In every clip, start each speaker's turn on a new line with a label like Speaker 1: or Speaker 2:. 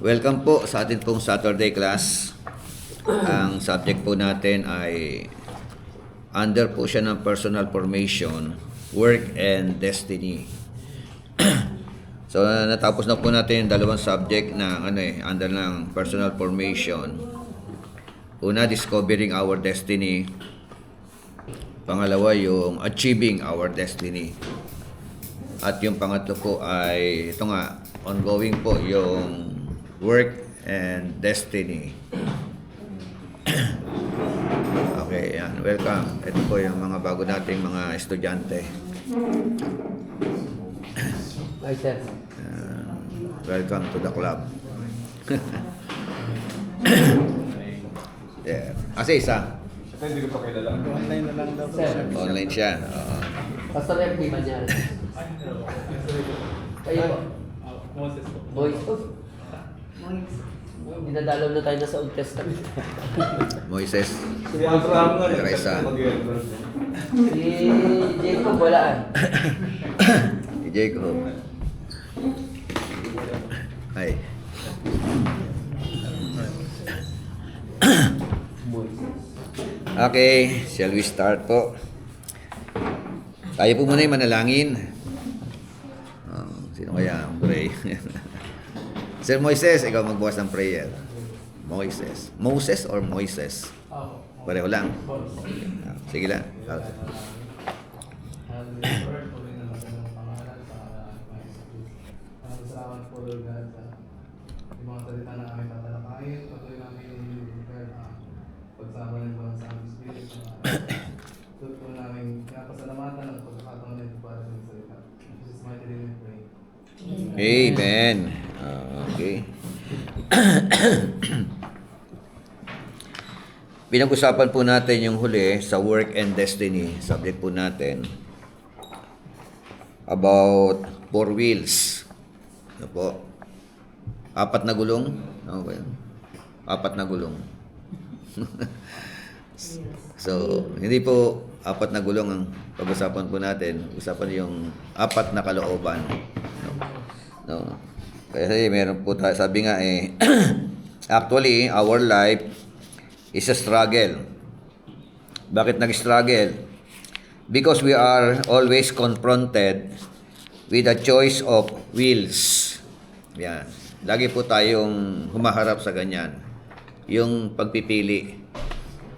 Speaker 1: Welcome po sa atin pong Saturday class. Ang subject po natin ay under po siya ng personal formation, work and destiny. So natapos na po natin yung dalawang subject na under ng personal formation. Una, discovering our destiny. Pangalawa, yung achieving our destiny. At yung pangatlo po ay ito nga, ongoing po yung work and destiny. Okay, yan. Welcome. Ito po yung mga bago nating mga estudyante.
Speaker 2: Hi, sir.
Speaker 1: Welcome to the club. Yeah. Kasi isa.
Speaker 3: Hindi ko pa kilala.
Speaker 4: Online na lang daw po,
Speaker 2: Sir.
Speaker 4: sir.
Speaker 1: Online siya. Oo.
Speaker 2: Pastor FP man yan. Kayo po?
Speaker 3: Moses po.
Speaker 2: Boys po? Dinadalaw na tayo na sa Old Testament.
Speaker 1: Moises.
Speaker 3: Si Abraham nga
Speaker 1: Saka isa.
Speaker 2: Si Jacob walaan.
Speaker 1: Si Jacob. Ay. Okay, shall we start po? Tayo po muna yung manalangin. Sino kaya ang pray? Sir Moises, ikaw magbukas ng prayer. Moises. Moses or Moises? Pareho lang. Sige lang.
Speaker 4: Salamat po, Lord God, sa mga salita na aming tatalakayin. Patuloy namin yung pagsama ng mga sa aming spirit. Tuto namin pinapasalamatan ang pagkakataon nito para sa salita. In Jesus' mighty name we pray.
Speaker 1: Amen. Okay. Pinag-usapan po natin yung huli sa work and destiny. Subject po natin about four wheels. Ano po? Apat na gulong? Ano ba yun? Apat na gulong. So, hindi po apat na gulong ang pag-usapan po natin. Usapan yung apat na kalooban. No? Kasi meron po tayo, sabi nga actually, our life is a struggle. Bakit nag-struggle? Because we are always confronted with a choice of wills. Yan. Lagi po tayong humaharap sa ganyan. Yung pagpipili.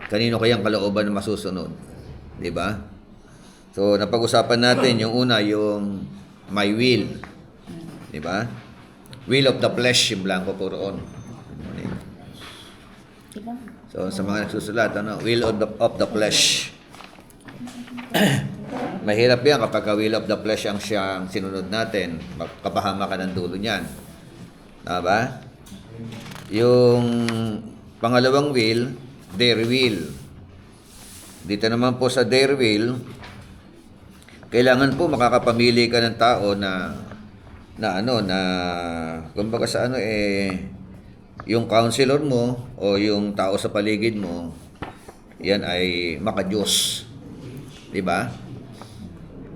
Speaker 1: Kanino kayang kalooban na masusunod? Di ba? So, napag-usapan natin yung una, yung my will. Di ba? Will of the flesh, yung blanco po roon. So, sa mga nagsusulat, will of the flesh. Mahirap yan kapag will of the flesh ang siyang sinunod natin. Kapahama ka ng dulo niyan. Diba? Yung pangalawang will, their will. Dito naman po sa their will, kailangan po makakapamili ka ng tao na kumbaga sa yung counselor mo o yung tao sa paligid mo, yan ay maka-Diyos. Di ba?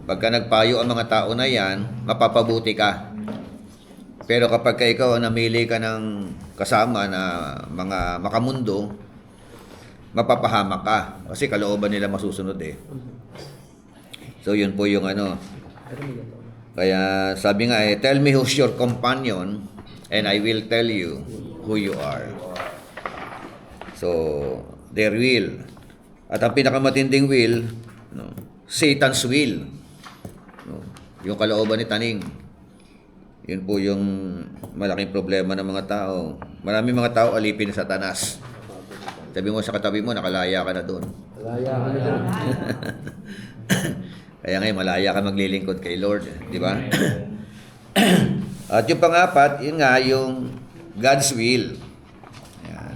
Speaker 1: Pagka nagpayo ang mga tao na yan, mapapabuti ka. Pero kapag ikaw namili ka ng kasama na mga makamundo, mapapahamak ka. Kasi kalooban nila masusunod So yun po yung Kaya sabi nga tell me who's your companion and I will tell you who you are. So, their will. At ang pinakamatinding will, Satan's will. Yung kalooban ni Taning. Yun po yung malaking problema ng mga tao. Maraming mga tao alipin sa Satanas. Sabi mo sa katabi mo, nakalaya ka na doon.
Speaker 2: Malaya ka na dyan.
Speaker 1: Kaya ngayon, malaya ka maglilingkod kay Lord. Di ba? At yung pangapat, yun nga, yung God's will. Yan.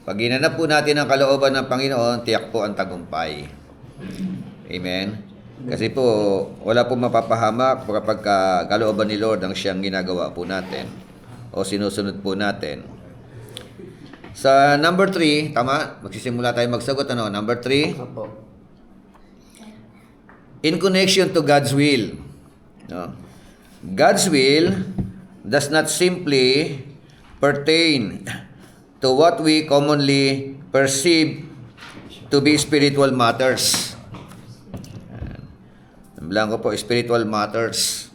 Speaker 1: Pag ginanap po natin ang kalooban ng Panginoon, tiyak po ang tagumpay. Amen? Kasi po, wala po mapapahamak kapag kalooban ni Lord ang siyang ginagawa po natin o sinusunod po natin. Sa number 3, tama? Magsisimula tayo magsagot. Number 3.
Speaker 2: Apo.
Speaker 1: In connection to God's will. No? God's will does not simply pertain to what we commonly perceive to be spiritual matters. Ang blanco po, spiritual matters.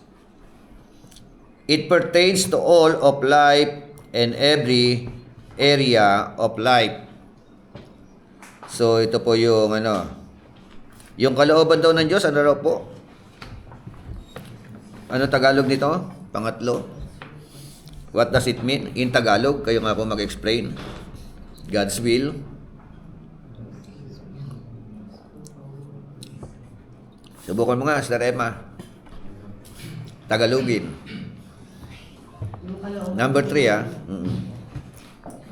Speaker 1: It pertains to all of life and every area of life. So ito po yung yung kalooban daw ng Diyos, ano raw po? Ano Tagalog nito? Pangatlo. What does it mean? In Tagalog, kayo nga po mag-explain. God's will. Subukan mo nga, Sir Emma. Tagalogin.
Speaker 5: Yung kalooban.
Speaker 1: Number 3, ah.
Speaker 5: Ang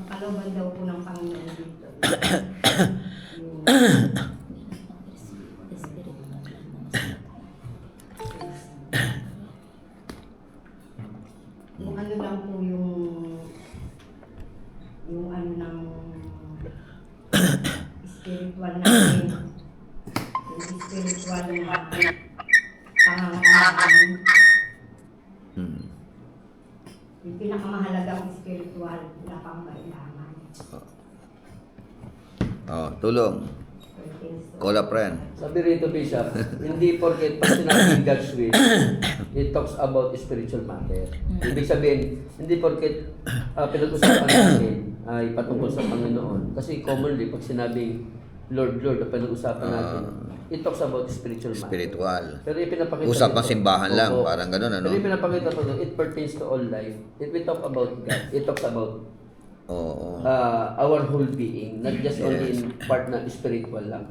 Speaker 5: kalooban daw po ng Panginoon dito. Yung ano lang po yung ano ng spiritual natin. Yung spiritual na pangangailangan. Yung pinakamahalagang spiritual na pangailangan.
Speaker 1: Oh, tulong. Call a friend.
Speaker 2: Sabi rito, Bishop, hindi porket pag sinabing God's will, it talks about spiritual matter. Ibig sabihin, hindi porket pinag-usapan natin ay patungkol sa Panginoon. Kasi commonly, pag sinabing Lord, Lord, na pinag-usapan natin, it talks about spiritual matter.
Speaker 1: Spiritual.
Speaker 2: Pero ipinapakita
Speaker 1: Usapang
Speaker 2: dito-
Speaker 1: simbahan lang,
Speaker 2: Oo.
Speaker 1: parang ganun, ano?
Speaker 2: Pero ipinapakita po dito, it pertains to all life. If we talk about God, it talks about
Speaker 1: Oo.
Speaker 2: our whole being, not just only
Speaker 1: Yes.
Speaker 2: in part na spiritual lang.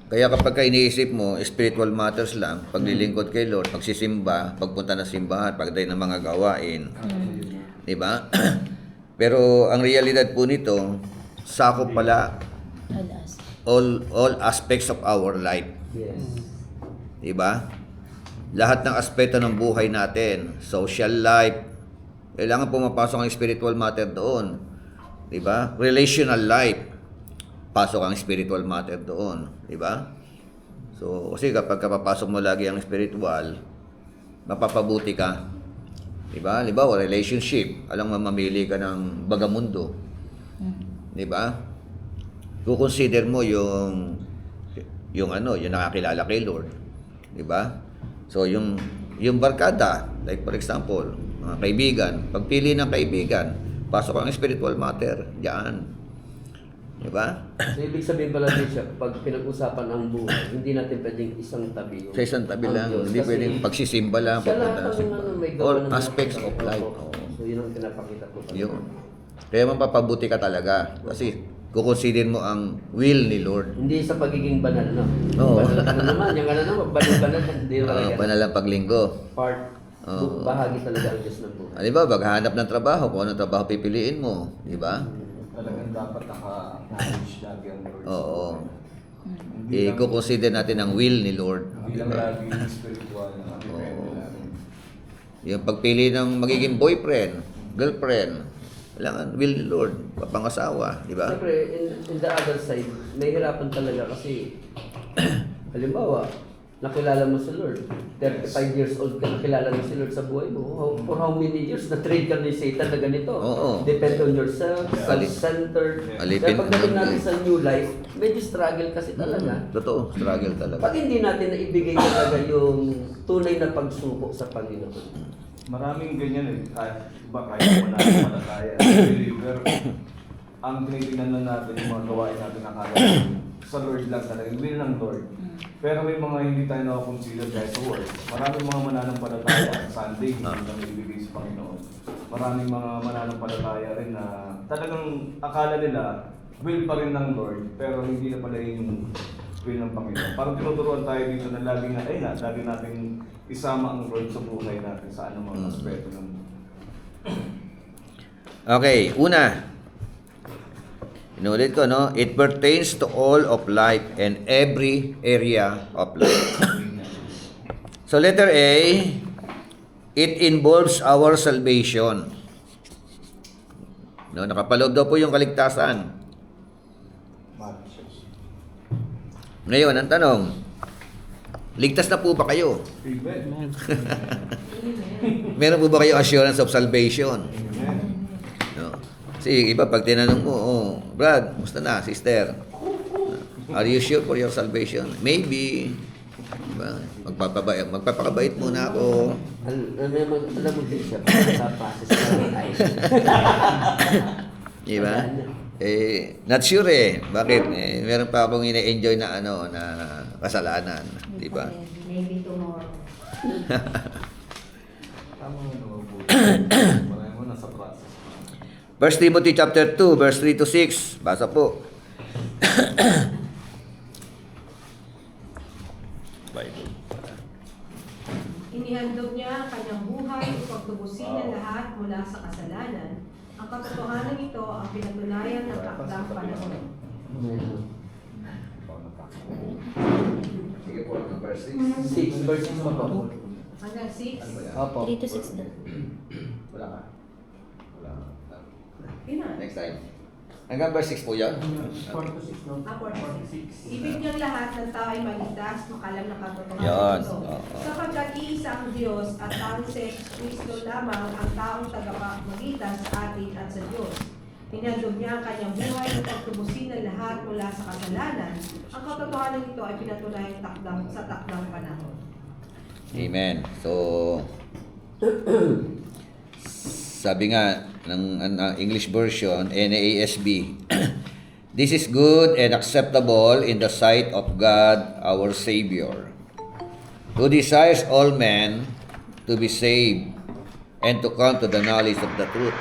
Speaker 1: Kaya kapag ka iniisip mo, spiritual matters lang, paglilingkod kay Lord, pagsisimba, pagpunta ng simbahan, pagday ng mga gawain. Di ba? Pero ang realidad po nito, sakop pala all aspects of our life.
Speaker 2: Yes.
Speaker 1: Di ba? Lahat ng aspeto ng buhay natin, social life, kailangan pumapasok ang spiritual matter doon. Di ba? Relational life, pasok ang spiritual matter doon. Di ba? So, kasi kapag kapapasok mo lagi ang spiritual, mapapabuti ka. Di ba? Halimbawa, relationship, alang mamamili ka ng bagamundo. Di ba? Kukonsider mo yung nakakilala kay Lord. Di ba? So, yung barkada, like for example, mga kaibigan, pagpili ng kaibigan, pasok ang spiritual matter, diyan. Di ba?
Speaker 2: So, ibig sabihin pala, Bishop, pag pinag-usapan ang buhay, hindi natin pwedeng isang tabi yung
Speaker 1: Sa isang tabi
Speaker 2: ang
Speaker 1: lang,
Speaker 2: Diyos.
Speaker 1: hindi
Speaker 2: Kasi
Speaker 1: pwedeng pagsisimba lang,
Speaker 2: siya
Speaker 1: papunta
Speaker 2: lahat
Speaker 1: ng
Speaker 2: ng
Speaker 1: simbahan.
Speaker 2: may gawa
Speaker 1: All
Speaker 2: ng
Speaker 1: aspects
Speaker 2: lahat.
Speaker 1: of life.
Speaker 2: Oo.
Speaker 1: Oo.
Speaker 2: So, yun ang pinapakita ko.
Speaker 1: Yun. Kaya mapapabuti ka talaga. Kasi kukonsider mo ang will ni Lord.
Speaker 2: Hindi sa pagiging banal, no?
Speaker 1: Oo.
Speaker 2: Banal ka na naman, yung ano naman, banal, hindi talaga.
Speaker 1: Banal ang paglinggo.
Speaker 2: Part,
Speaker 1: Oo.
Speaker 2: bahagi talaga ang Diyos ng buhay.
Speaker 1: Ano ba, maghahanap ng trabaho, kung anong trabaho pipiliin mo. Di ba?
Speaker 3: Talagang dapat naka-acknowledge lagi ang Lord.
Speaker 1: Oo.
Speaker 3: Hindi lang,
Speaker 1: I-consider natin ang will ni Lord.
Speaker 3: hindi lang lagi spiritual na depende
Speaker 1: Oo.
Speaker 3: lang.
Speaker 1: Yung pagpili ng magiging boyfriend, girlfriend, kailangan will ni Lord, papangasawa, di ba?
Speaker 2: Siyempre, in the other side, nahihirapan talaga kasi, halimbawa, nakilala mo si Lord. 35 years old ka, nakilala mo si Lord sa buhay mo. For how many years na-trade ka ni Satan na ganito?
Speaker 1: Oo.
Speaker 2: Depend on yourself, self-centered.
Speaker 1: Alipin
Speaker 2: Kaya pagdating
Speaker 1: ang
Speaker 2: natin
Speaker 1: mundo.
Speaker 2: sa new life, medyo struggle kasi talaga.
Speaker 1: Totoo, struggle talaga.
Speaker 2: Pag hindi natin naibigay talaga yung tunay na pagsuko sa Panginoon.
Speaker 3: Maraming ganyan eh. Kahit wala naman palataya. Believer. Ang tinitingnan lang natin yung mga gawain natin nakakala sa Lord lang talaga. Yung will ng Lord. Pero may mga hindi tayo na-consider dahil sa word. Maraming mga mananampalataya Sunday, hindi lang ibigay sa Panginoon. Maraming mga mananampalataya rin na talagang akala nila will pa rin ng Lord, pero hindi na pala yung will ng Panginoon. Parang tinuturuan tayo dito na lagi nating isama ang Lord sa buhay natin sa anumang aspeto ng
Speaker 1: Okay, una. Inulit ko, no? It pertains to all of life and every area of life. So letter A, it involves our salvation. No, nakapaloob daw po yung kaligtasan. Ngayon, ang tanong, Ligtas na po ba kayo?
Speaker 3: Amen.
Speaker 1: Meron po ba kayo assurance of salvation?
Speaker 3: Amen.
Speaker 1: No. Kasi iba pag tinanong mo, oh, Brad, musta na, sister? Are you sure for your salvation? Maybe. Diba? Magpapakabait muna ako.
Speaker 2: Alam mo din siya, sa process na tayo.
Speaker 1: Diba? Not sure eh. Bakit? Meron pa akong ina-enjoy na na kasalanan. Diba?
Speaker 5: Maybe tomorrow.
Speaker 3: Tama na naman po. Marami mo nasa process.
Speaker 1: 1 Timothy chapter 2, verse 3 to 6. Basa po. Bible.
Speaker 5: Inihandog niya ang kanyang buhay upang tubusin ang lahat mula sa kasalanan. Ang katotohanan ito ang pinatunayan ng takdang panahon.
Speaker 1: Sige po, verse
Speaker 2: 6 verses pa po.
Speaker 5: Hanggang 6.
Speaker 2: Opo.
Speaker 6: 3 to 6 na.
Speaker 1: Wala ka. Wala ka.
Speaker 5: Ilan?
Speaker 1: Next time. Hanggang verse 6 po yan.
Speaker 2: 4 to 6, no?
Speaker 5: 46. Ibig niyang lahat ng tao ay maligtas, makalam ng katotohanan
Speaker 1: Yan.
Speaker 5: ito.
Speaker 1: Oo.
Speaker 5: Sapagkat iisa ang Diyos at tanging si Kristo lamang ang taong tagapamagitan sa atin at sa Diyos. Pinandog niya ang kanyang buhay upang tubusin ang lahat mula sa kasalanan. Ang katotohanan ito ay pinatunayan sa takdang panahon.
Speaker 1: Amen. So, sabi nga ng English version, NASB, this is good and acceptable in the sight of God our Savior, who desires all men to be saved and to come to the knowledge of the truth.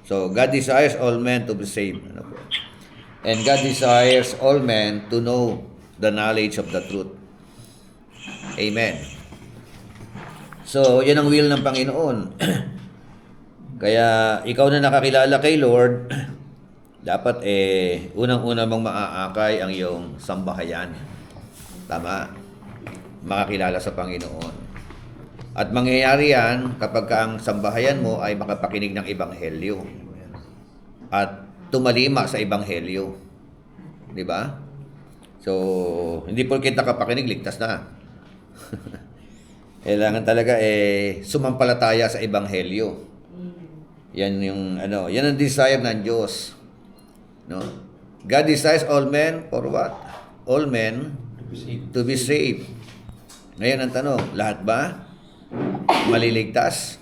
Speaker 1: So, God desires all men to be saved. And God desires all men to know the knowledge of the truth. Amen. So, yan ang will ng Panginoon. Kaya, ikaw na nakakilala kay Lord, dapat unang-una mong maaakay ang iyong sambahayan. Tama? Makakilala sa Panginoon. At mangyayari yan kapag ang sambahayan mo ay makapakinig ng Ebanghelyo. At tumalima sa Ebanghelyo. Di ba? So, hindi porket nakapakinig, ligtas na. Kailangan talaga sumampalataya sa Ebanghelyo. Yan yung yan ang desire ng Diyos. No? God desires all men for what? All men to be saved. Ngayon ang tanong, lahat ba maliligtas?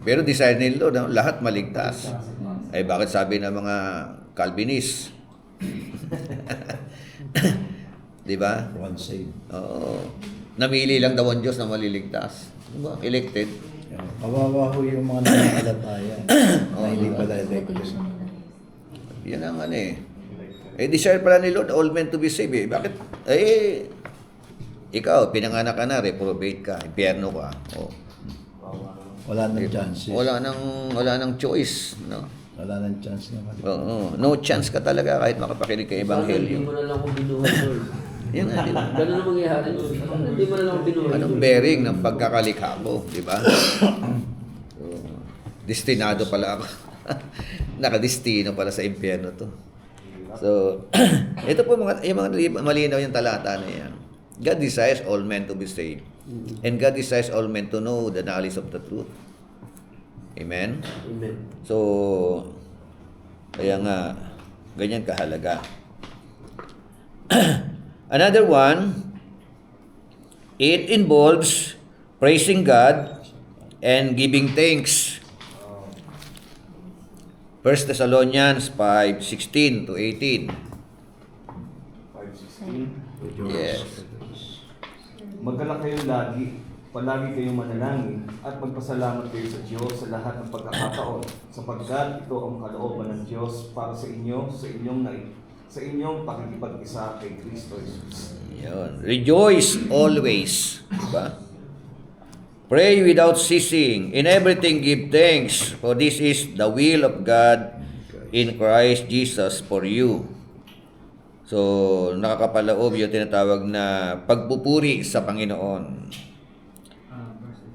Speaker 1: Pero desire ni Lord, lahat maligtas. Ay bakit sabi ng mga Calvinist? Di ba?
Speaker 7: One saved.
Speaker 1: Oo. Namili lang daw ang Diyos na maliligtas. Diba? Elected.
Speaker 7: Kawawa ho yung mga nananampalataya na hindi pala elected.
Speaker 6: Motivation nila.
Speaker 1: Yan ang desire pala ni Lord, all men to be saved. Bakit? Ikaw, pinanganak ka na, reprobate ka, impyerno ka. Oh.
Speaker 7: Wala nang chances.
Speaker 1: Wala nang choice. No?
Speaker 7: Wala nang chance naman.
Speaker 1: Oo. No chance ka talaga kahit makapakinig kay
Speaker 2: Hindi
Speaker 1: Ebanghelyo.
Speaker 2: mo na lang ako binuhay, Lord.
Speaker 1: Yan nga, di ba?
Speaker 2: Ganun ang mangyayari, Lord. Hindi mo na lang ako binuhay.
Speaker 1: Anong bearing ng pagkakalikha mo, di ba? So, destinado pala ako. Nakadestino pala sa impyerno to. So, ito po yung mga malinaw yung talata na yan. God desires all men to be saved. And God desires all men to know the knowledge of the truth. Amen?
Speaker 2: Amen.
Speaker 1: So, kaya nga, ganyan kahalaga. Another one, it involves praising God and giving thanks. 1 Thessalonians 5:16 to 18.
Speaker 3: 5:16.
Speaker 1: Yes.
Speaker 3: Magkalak kayo lagi, palagi kayong manalangin, at magpasalamat kayo sa Diyos sa lahat ng pagkakataon, sapagkat ito ang kalooban ng Diyos para sa inyo, sa inyong pakikipag-isa kay Kristo Jesus.
Speaker 1: Yun. Rejoice always. Diba? Pray without ceasing. In everything give thanks, for this is the will of God in Christ Jesus for you. So, nakakapaloob yung tinatawag na pagpupuri sa Panginoon.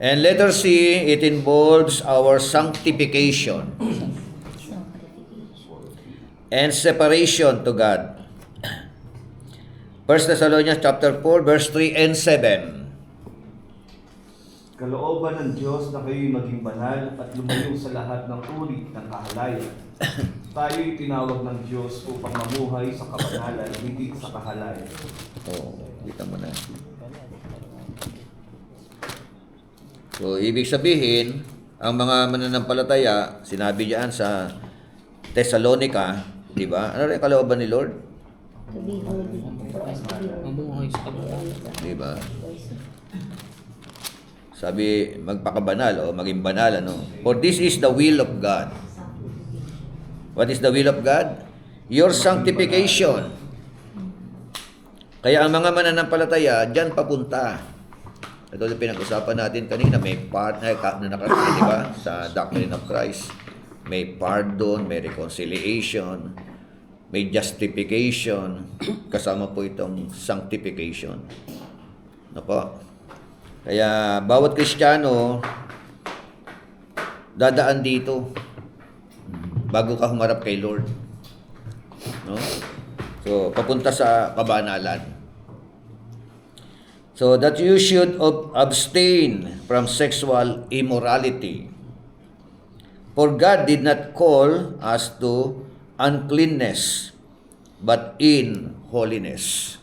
Speaker 1: And letter C, it involves our sanctification and separation to God. 1 Thessalonians chapter 4, verse 3 and 7.
Speaker 3: Kalooban ng Diyos na kayo'y maging banal at lumayo sa lahat ng uri ng kahalayan. Tayo'y tinawag ng Diyos upang mamuhay sa kabanalan, hindi sa kahalayan.
Speaker 1: Oh, kita mo na. So, ibig sabihin, ang mga mananampalataya, sinabi diyan sa Thessalonica, di ba? Ano rin kalooban ni Lord?
Speaker 6: To be holy. For us to be holy.
Speaker 2: Mabuhay sa kabanalan.
Speaker 1: Di ba? Sabi, magpakabanal o maging banal, ano? For this is the will of God. What is the will of God? Your sanctification. Kaya ang mga mananampalataya, dyan papunta. Ito yung pinag-usapan natin kanina, may part na nakarating, di ba? Sa doctrine of Christ. May pardon, may reconciliation, may justification, kasama po itong sanctification. Ano po? Kaya bawat Kristiyano dadaan dito bago ka humarap kay Lord. No? So, papunta sa kabanalan. So, that you should abstain from sexual immorality. For God did not call us to uncleanness, but in holiness.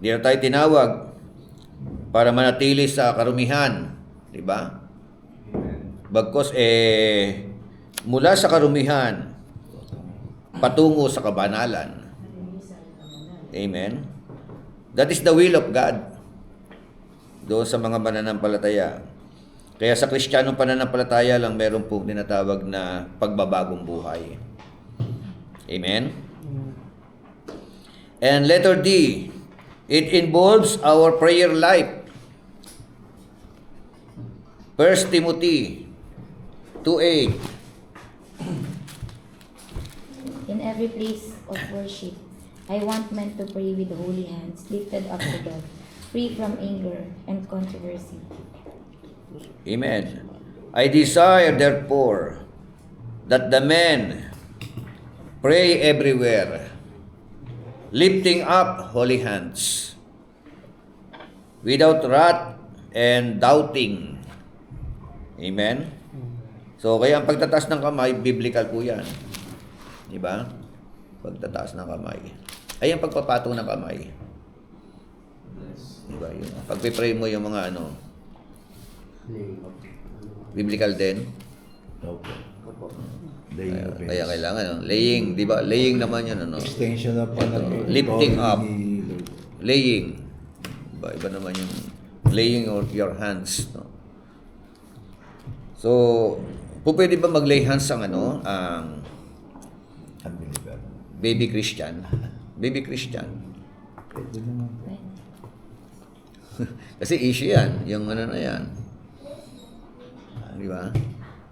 Speaker 1: Di na tayo tinawag para manatili sa karumihan, di ba? Bagkos mula sa karumihan patungo sa kabanalan. Amen. That is the will of God. Doon sa mga mananampalataya. Kaya sa Kristiyanong pananampalataya lang meron pong tinatawag na pagbabagong buhay. Amen? And letter D, it involves our prayer life. 1 Timothy 2:8.
Speaker 6: In every place of worship, I want men to pray with holy hands lifted up to God, free from anger and controversy.
Speaker 1: Amen. I desire therefore that the men pray everywhere, lifting up holy hands, without wrath and doubting. Amen? So, kaya ang pagtataas ng kamay, biblical po yan. Diba? Pagtataas ng kamay. Ay, ang pagpapatong ng kamay. Diba? Yun. Pagpipray mo yung mga biblical din.
Speaker 7: Opo.
Speaker 1: Kaya kailangan, laying, di ba? Laying naman yun,
Speaker 7: Extension na pa ng
Speaker 1: Lifting up.
Speaker 7: ni Lord.
Speaker 1: Laying. Iba naman yung laying of your hands, no? So, pwede ba mag-lay hands ang ang
Speaker 7: Unbeliever.
Speaker 1: baby Christian? Baby Christian.
Speaker 7: Pwede naman.
Speaker 1: Kasi issue yan, yung na yan. Di ba?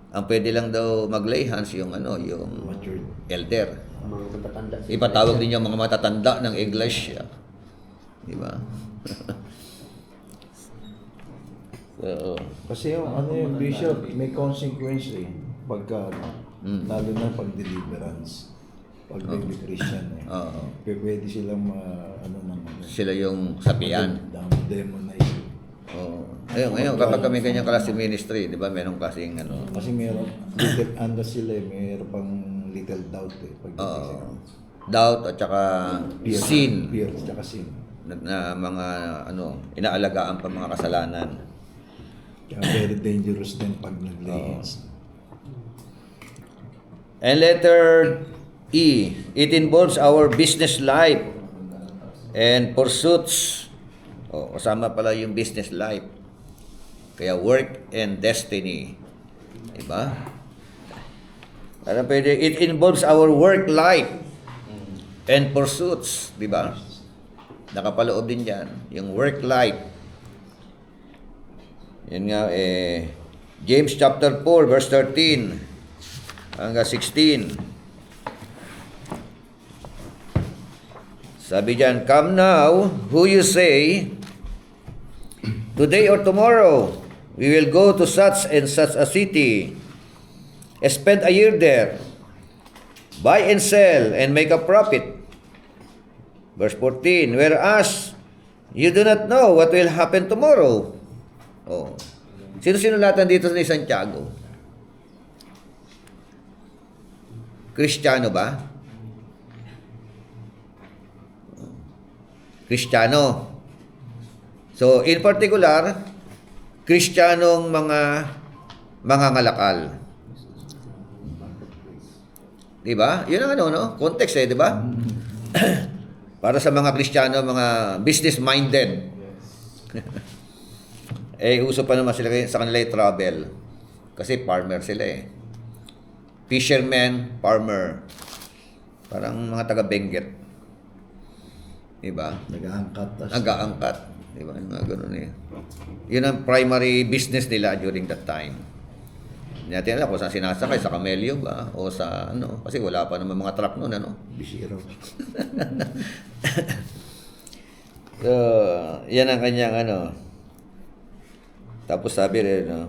Speaker 1: Ang pwede lang daw mag-lay hands yung yung
Speaker 7: Matured.
Speaker 1: elder.
Speaker 2: Mga matatanda.
Speaker 1: Ipatawag din yung mga matatanda ng iglesia. Di ba? So,
Speaker 7: Kasi yung bishop, may consequence pagka, lalo na pag deliverance. Pag baby Christian
Speaker 1: Oo.
Speaker 7: pwede silang
Speaker 1: sila yung sapian.
Speaker 7: demonize.
Speaker 1: Oo. Ngayon, kapag kami ganyan klase ministry, di ba, meron kasing
Speaker 7: Kasi meron, little sila meron pang little doubt pag
Speaker 1: doubt at saka sin
Speaker 7: Fear, tsaka sin.
Speaker 1: na mga inaalagaan pa mga kasalanan.
Speaker 7: Kaya very dangerous din pag nag-lays.
Speaker 1: And letter E, it involves our business life and pursuits. Kasama pala yung business life. Kaya work and destiny. Diba? Kaya pwede, it involves our work life and pursuits. Diba? Nakapaloob din yan. Yung work life. Yan nga, James chapter 4, verse 13 hanggang 16. Sabi diyan, come now, who you say, today or tomorrow, we will go to such and such a city, spend a year there, buy and sell, and make a profit. Verse 14, whereas you do not know what will happen tomorrow. Oh. Sino sinulatan dito ni Santiago? Kristiyano ba? Kristiyano. So, in particular, Kristiyanong mga ngalakal. Di ba? Yun ang ano, no? Context di ba? Para sa mga Kristiyano, mga business-minded. Uso pa naman sila sa kanila yung travel. Kasi farmer sila Fisherman, farmer. Parang mga taga-Benguet. Diba?
Speaker 7: Nag-aangkat.
Speaker 1: Nag-aangkat. Diba? Yung mga ganun Yun ang primary business nila during that time. Hindi natin alam kung saan sinasakay, sa kamelyo ba? O sa ano? Kasi wala pa naman mga truck noon, ano?
Speaker 7: Bisiro.
Speaker 1: So, yan ang kanyang ano. Tapos sabi rin, no?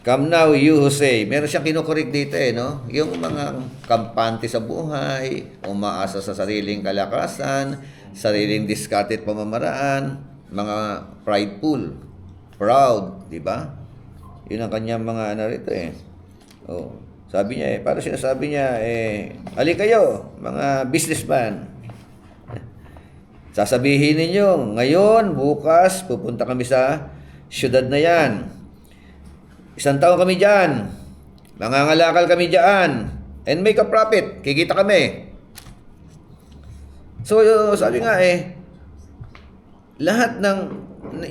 Speaker 1: Come now, you who say. Meron siyang kinukorek dito, no? Yung mga kampante sa buhay, umaasa sa sariling kalakasan, sariling discarded pamamaraan, mga prideful, proud, di ba? Yun ang kanyang mga ano rito Oh, sabi niya para sinasabi niya ali kayo, mga businessman. Sasabihin ninyo, ngayon, bukas, pupunta kami sa syudad na yan. 1 taon kami dyan. Mangangalakal kami dyan. And make a profit. Kikita kami. So, sabi nga lahat ng,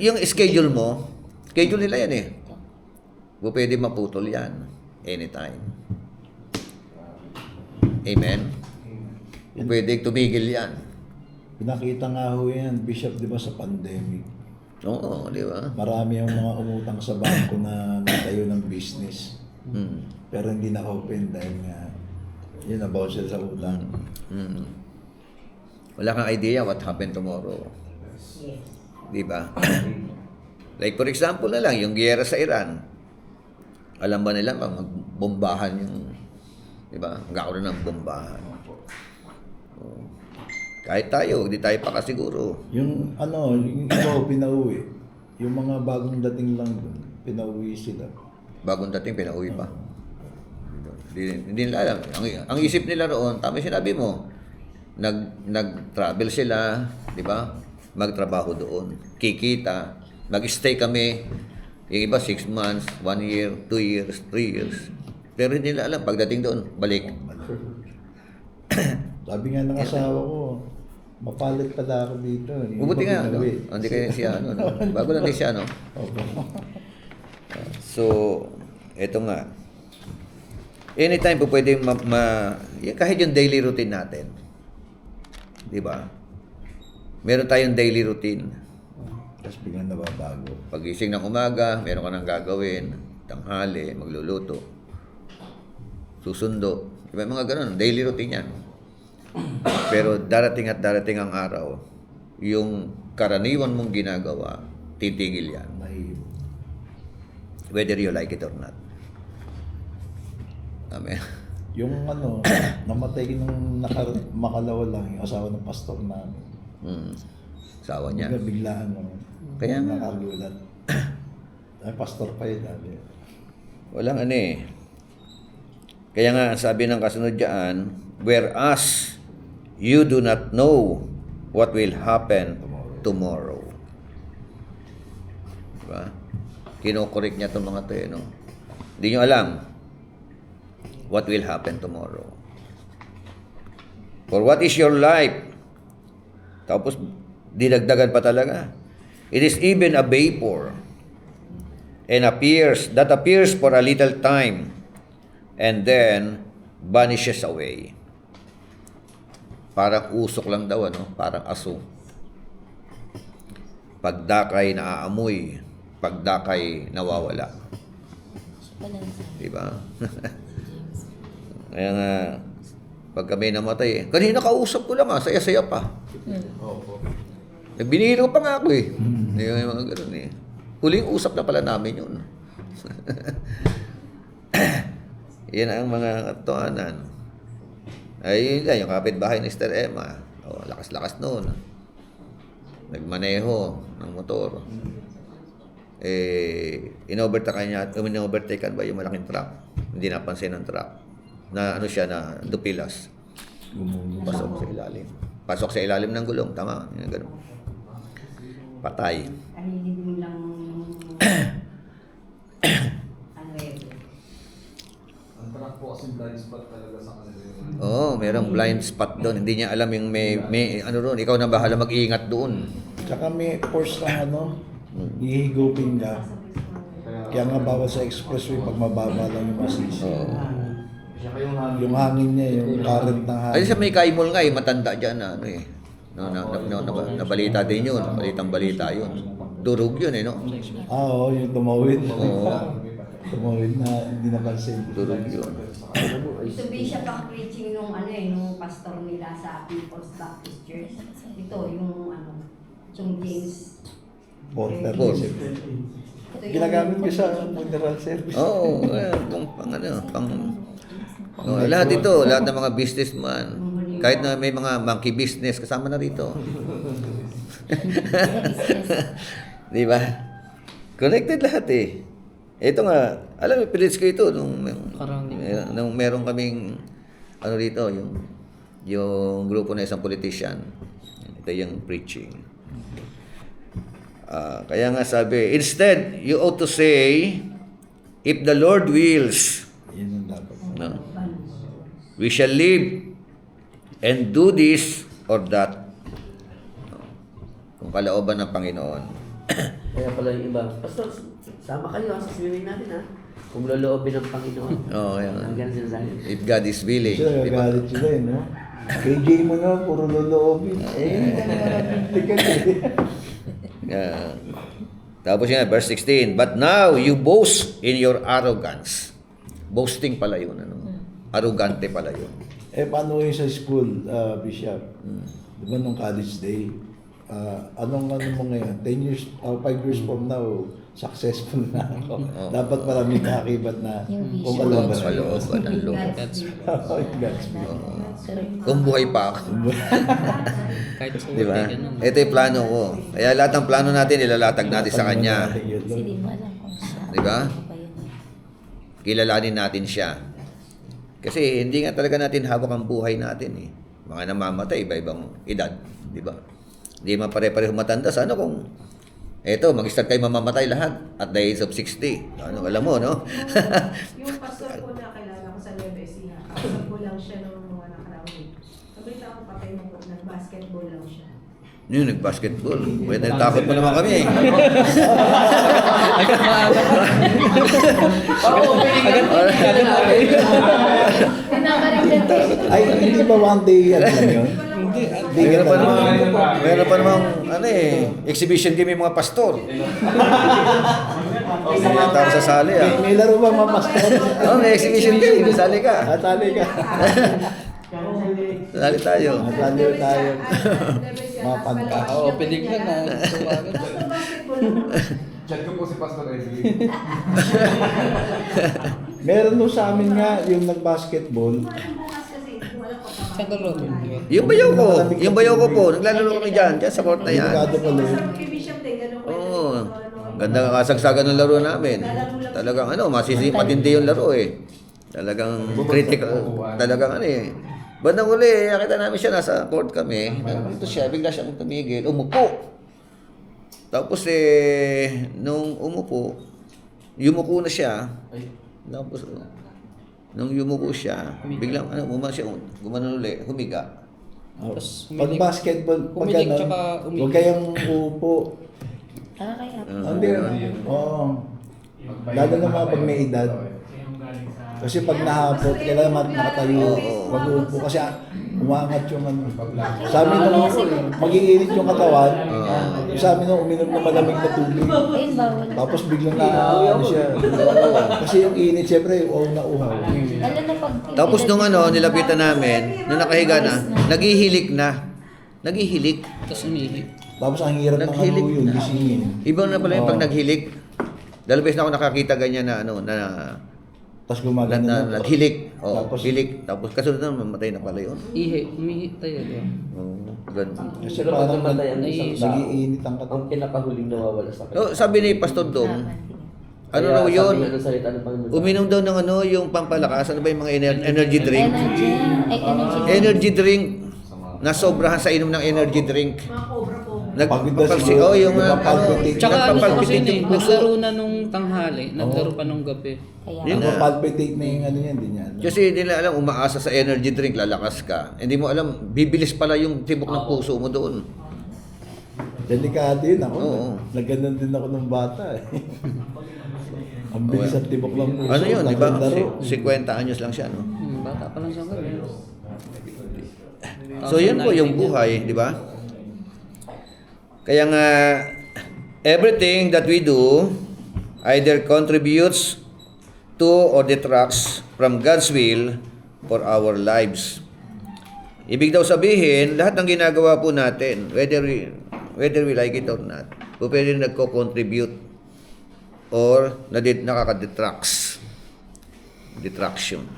Speaker 1: yung schedule mo, schedule nila yan Pwede maputol yan. Anytime. Amen? Pwede tumigil yan.
Speaker 7: Pinakita nga ho yan, Bishop, di ba, sa pandemic.
Speaker 1: Oo, di ba?
Speaker 7: Marami ang mga umutang sa bangko na natayo ng business. Pero hindi na-open dahil nga yun, about sila sa utang.
Speaker 1: Wala kang idea what happened tomorrow.
Speaker 5: Yes.
Speaker 1: Di ba? Like for example na lang, yung giyera sa Iran. Alam ba nila magbombahan yung, di ba? Magkakaroon ng bombahan. Kahit tayo, hindi tayo pakasiguro.
Speaker 7: Yung yung iba pinauwi. Yung mga bagong dating lang dun, pinauwi sila.
Speaker 1: Bagong dating, pinauwi pa. Hindi nila alam. Ang isip nila roon, tama yung sinabi mo, nag-travel sila, di ba? Magtrabaho doon. Kikita. Mag-stay kami. Yung iba, 6 months, 1 year, 2 years, 3 years. Pero hindi nila alam. Pagdating doon, balik.
Speaker 7: Sabi nga ng asawa ko, mapalit pala ako dito.
Speaker 1: Bubuti nga, no? Hindi kayo siya, no? Bago lang din siya, no? So, eto nga. Anytime po pwede kahit yung daily routine natin. Di ba? Meron tayong daily routine.
Speaker 7: Tapos biglang nababago.
Speaker 1: Pagising ng umaga, meron ka nang gagawin. Tanghali, magluluto. Susundo. Diba, mga ganun. Daily routine yan. Pero darating at darating ang araw, yung karaniwan mong ginagawa, titigil yan.
Speaker 7: Mahirap.
Speaker 1: Whether you like it or not. Amen.
Speaker 7: Yung namatay nung makalawa lang, yung asawa ng pastor namin.
Speaker 1: Sawa niya.
Speaker 7: Biglaan
Speaker 1: Kaya nga.
Speaker 7: nakagulat. Ay, pastor pa yun.
Speaker 1: Walang Kaya nga, sabi ng kasunod dyan, whereas you do not know what will happen tomorrow. Diba? Kinokorek niya itong mga ito no? Hindi nyo alam what will happen tomorrow. For what is your life? Tapos, dinagdagan pa talaga. It is even a vapor and that appears for a little time and then vanishes away. Parang usok lang daw, parang aso. Pagdakay naaamoy, pagdakay nawawala. Diba? Kaya nga, pag kami namatay, kanina kausap ko lang saya-saya pa. Binihiro pa nga ako Yung mga ganun Huling usap na pala namin yun. Yan ang mga katotohanan. Ay, yun yung kapitbahay ni Sister Emma. Oh, lakas-lakas noon. Nagmaneho ng motor. In-overtaken ba yung malaking truck? Hindi napansin ng truck. Na ano siya, na dupilas. Pasok sa ilalim. Pasok sa ilalim ng gulong. Tama. Yung ganun. Patay.
Speaker 8: Kanilin lang ano eh.
Speaker 3: Ang truck po kasi blind spot talaga sa kanila.
Speaker 1: Oo, merong blind spot doon. Hindi niya alam yung may ano doon. Ikaw na bahala mag-iingat doon.
Speaker 7: Tsaka may force na ihigupin ka. Kaya nga bawal sa expressway pag mababa lang yung masisi.
Speaker 3: Siya kayong hangin.
Speaker 7: Yung hangin niya, yung current ng
Speaker 1: Ay,
Speaker 7: hangin.
Speaker 1: sa may kaimol nga, matanda dyan na ano eh. Nabalita din yun. Balitang-balita yun. Durog yun eh, no?
Speaker 7: Oo, yung tumawid.
Speaker 1: Oo.
Speaker 7: Tumawid na hindi napansin.
Speaker 1: Durog yun.
Speaker 8: Ito bishop ang preaching nung ano eh, nung pastor nila sa People's Baptist Church. Ito yung ano, yung James.
Speaker 7: Porter.
Speaker 1: Porter.
Speaker 8: Ito yung-
Speaker 7: Ginagamit ko sa funeral service.
Speaker 1: Oo, kung pang ano, lahat ito, lahat ng mga businessman. Kahit na may mga monkey business, kasama na rito. Di ba? Connected lahat eh. Ito nga, alam mo, pilis ko ito nung meron kaming ano dito, yung grupo na isang politician. Ito yung preaching. Kaya nga sabi, instead, you ought to say, if the Lord wills,
Speaker 7: Yun ang dapat.
Speaker 1: no, we shall live and do this or that. No. Kung kalooban ng Panginoon.
Speaker 2: Kaya pala yung iba, Pastor, sama kayo sa swimming natin ha. Kung loloobin ng Panginoon.
Speaker 1: Oo, yan.
Speaker 2: Hanggang sinasabi.
Speaker 1: If God is willing.
Speaker 7: Sila,
Speaker 1: Di ba?
Speaker 7: gagalit sila eh, no? KJ mo na, puro loloobin.
Speaker 1: Yeah. Tapos yan, verse 16. But now you boast in your arrogance. Boasting pala yun. Ano? Arrogante pala yun.
Speaker 7: Eh, paano yung sa school, Bishop? Di ba nung college day? Anong mo ngayon? 10 years, 5 years from now, successful na ako. Dapat maraming kakakibat na kung kalooban.
Speaker 1: Kalooban ng Lord.
Speaker 7: God's will.
Speaker 1: Kung buhay pa ako. Di ba? Ito yung plano ko. Kaya lahat ng plano natin, ilalatag natin sa Kanya.
Speaker 6: Kasi di mo alam kung saan.
Speaker 1: Di ba?
Speaker 6: Ano ba yun?
Speaker 1: Kilalanin natin siya. Kasi hindi nga talaga natin hawak ang buhay natin eh. Mga namamatay, iba-ibang edad. Di ba? Hindi mapare-pareho matanda. Sana kung eto, mag-start kayo mamamatay lahat at the age of 60. Ano, alam mo, no?
Speaker 5: Yung pastor ko na kilala ko sa Nueva Ecija, kasal ko lang siya nung mga nakaraang week. Sabi ko patay mo po, nag-basketball lang siya.
Speaker 1: Yun, nag-basketball. Pwede, natakot mo naman kami eh.
Speaker 7: Ay, hindi ba one day ano lang yun? Hindi.
Speaker 1: Meron pa namang, ano eh, exhibition game yung mga pastor. Tapos sasali ah.
Speaker 7: May laro ba mga pastor?
Speaker 1: Oh, may exhibition game, sasali ka.
Speaker 7: Natali ka.
Speaker 1: Sasali tayo.
Speaker 7: Natali tayo. Mga panta.
Speaker 5: Oo, pelikula na. Basta basketball lang.
Speaker 3: Chat ko po si Pastor Ezli.
Speaker 7: Meron nung sa amin nga yung nag-basketball.
Speaker 5: Bukas kasi, hindi mo alam kung paano.
Speaker 1: Yung bayaw ko po, naglalaro kami dyan sa court na yan.
Speaker 7: Delikado pala yun.
Speaker 5: Sa Bishop din, ganun ko.
Speaker 1: Oo. Ganda nga kasagsagan ng laro namin. Talagang ano, matindi yung laro eh. Talagang critical. Talagang ano eh. Bandang uli, nakita namin siya, nasa court kami. Ito siya, bigla siyang tumigil, umupo. Tapos nung umupo, yumuko na siya. Tapos, nung yumuko siya, biglang gumanon uli, humiga.
Speaker 7: Pag basketball, pag ganun, huwag kayong uupo.
Speaker 6: Kaya.
Speaker 7: Hindi. Oo. Lalo na mga pag may edad. Kasi pag nahapot, kailangan nakatayo. Wag uupo kasi umangat yung ano. Sa amin nung mag-iinit yung katawan, sa amin nung uminom ng malamig na tubig.
Speaker 6: Ayun, bawal.
Speaker 7: Tapos biglang ano siya. Kasi yung init, syempre, uhaw na uhaw.
Speaker 6: Lalo na pag...
Speaker 1: Tapos nung nilapitan namin, nung nakahiga na, naghihilik na. Naghihilik.
Speaker 7: Tapos ang hirap ng ano
Speaker 1: Naghilik
Speaker 7: yun,
Speaker 1: na.
Speaker 7: gisingin.
Speaker 1: Iba na pala yung pag naghilik. Dalawang beses na ako nakakita ganyan na
Speaker 7: Tapos gumagano na.
Speaker 1: Naghilik. Oo,
Speaker 7: Tapos-
Speaker 1: hilik. Tapos kasunod na mamatay na pala yun.
Speaker 9: Umihi talaga.
Speaker 1: Oo, ganun.
Speaker 7: Kasi
Speaker 2: Pero pag
Speaker 7: parang
Speaker 2: namatay ang isang tao,
Speaker 7: nag-iinit ang katawan.
Speaker 2: ang pinakahuling nawawala sa
Speaker 1: So, sabi ni Pastor Dong, ano
Speaker 2: Kaya
Speaker 1: raw yun?
Speaker 2: sabi nga ng salita ng Panginoon,
Speaker 1: Uminom daw ng ano, yung pampalakas, ano ba yung mga energy drink?
Speaker 6: Energy
Speaker 1: Energy drink na sobrahan sa inom ng energy drink.
Speaker 5: Mga cobra po.
Speaker 1: Nagpapalsi, oh, yung
Speaker 7: Nagpapalpitate.
Speaker 9: Tsaka ano po kasi
Speaker 1: nagpapalpitate yung puso.
Speaker 9: naglaro na nung tanghali, naglaro pa nung gabi.
Speaker 6: Kaya,
Speaker 1: Yun na.
Speaker 7: Palpitate na yung ano yan, hindi niya alam.
Speaker 1: Kasi hindi nila alam, umaasa sa energy drink, lalakas ka. Hindi mo alam, bibilis pala yung tibok ng puso mo doon.
Speaker 7: Delikado yun ako.
Speaker 1: Oo.
Speaker 7: Nagganon din ako ng bata eh. Ang bilis at tibok lang puso.
Speaker 1: Ano yun, di ba?
Speaker 7: Laro.
Speaker 1: 50 anyos lang siya, no?
Speaker 9: Bata pa lang siya gabi.
Speaker 1: So yun po yung buhay, di ba? Kaya nga, everything that we do either contributes to or detracts from God's will for our lives. Ibig daw sabihin, lahat ng ginagawa po natin, whether we like it or not, po pwede nagko-contribute or nakaka-detracts. Detraction.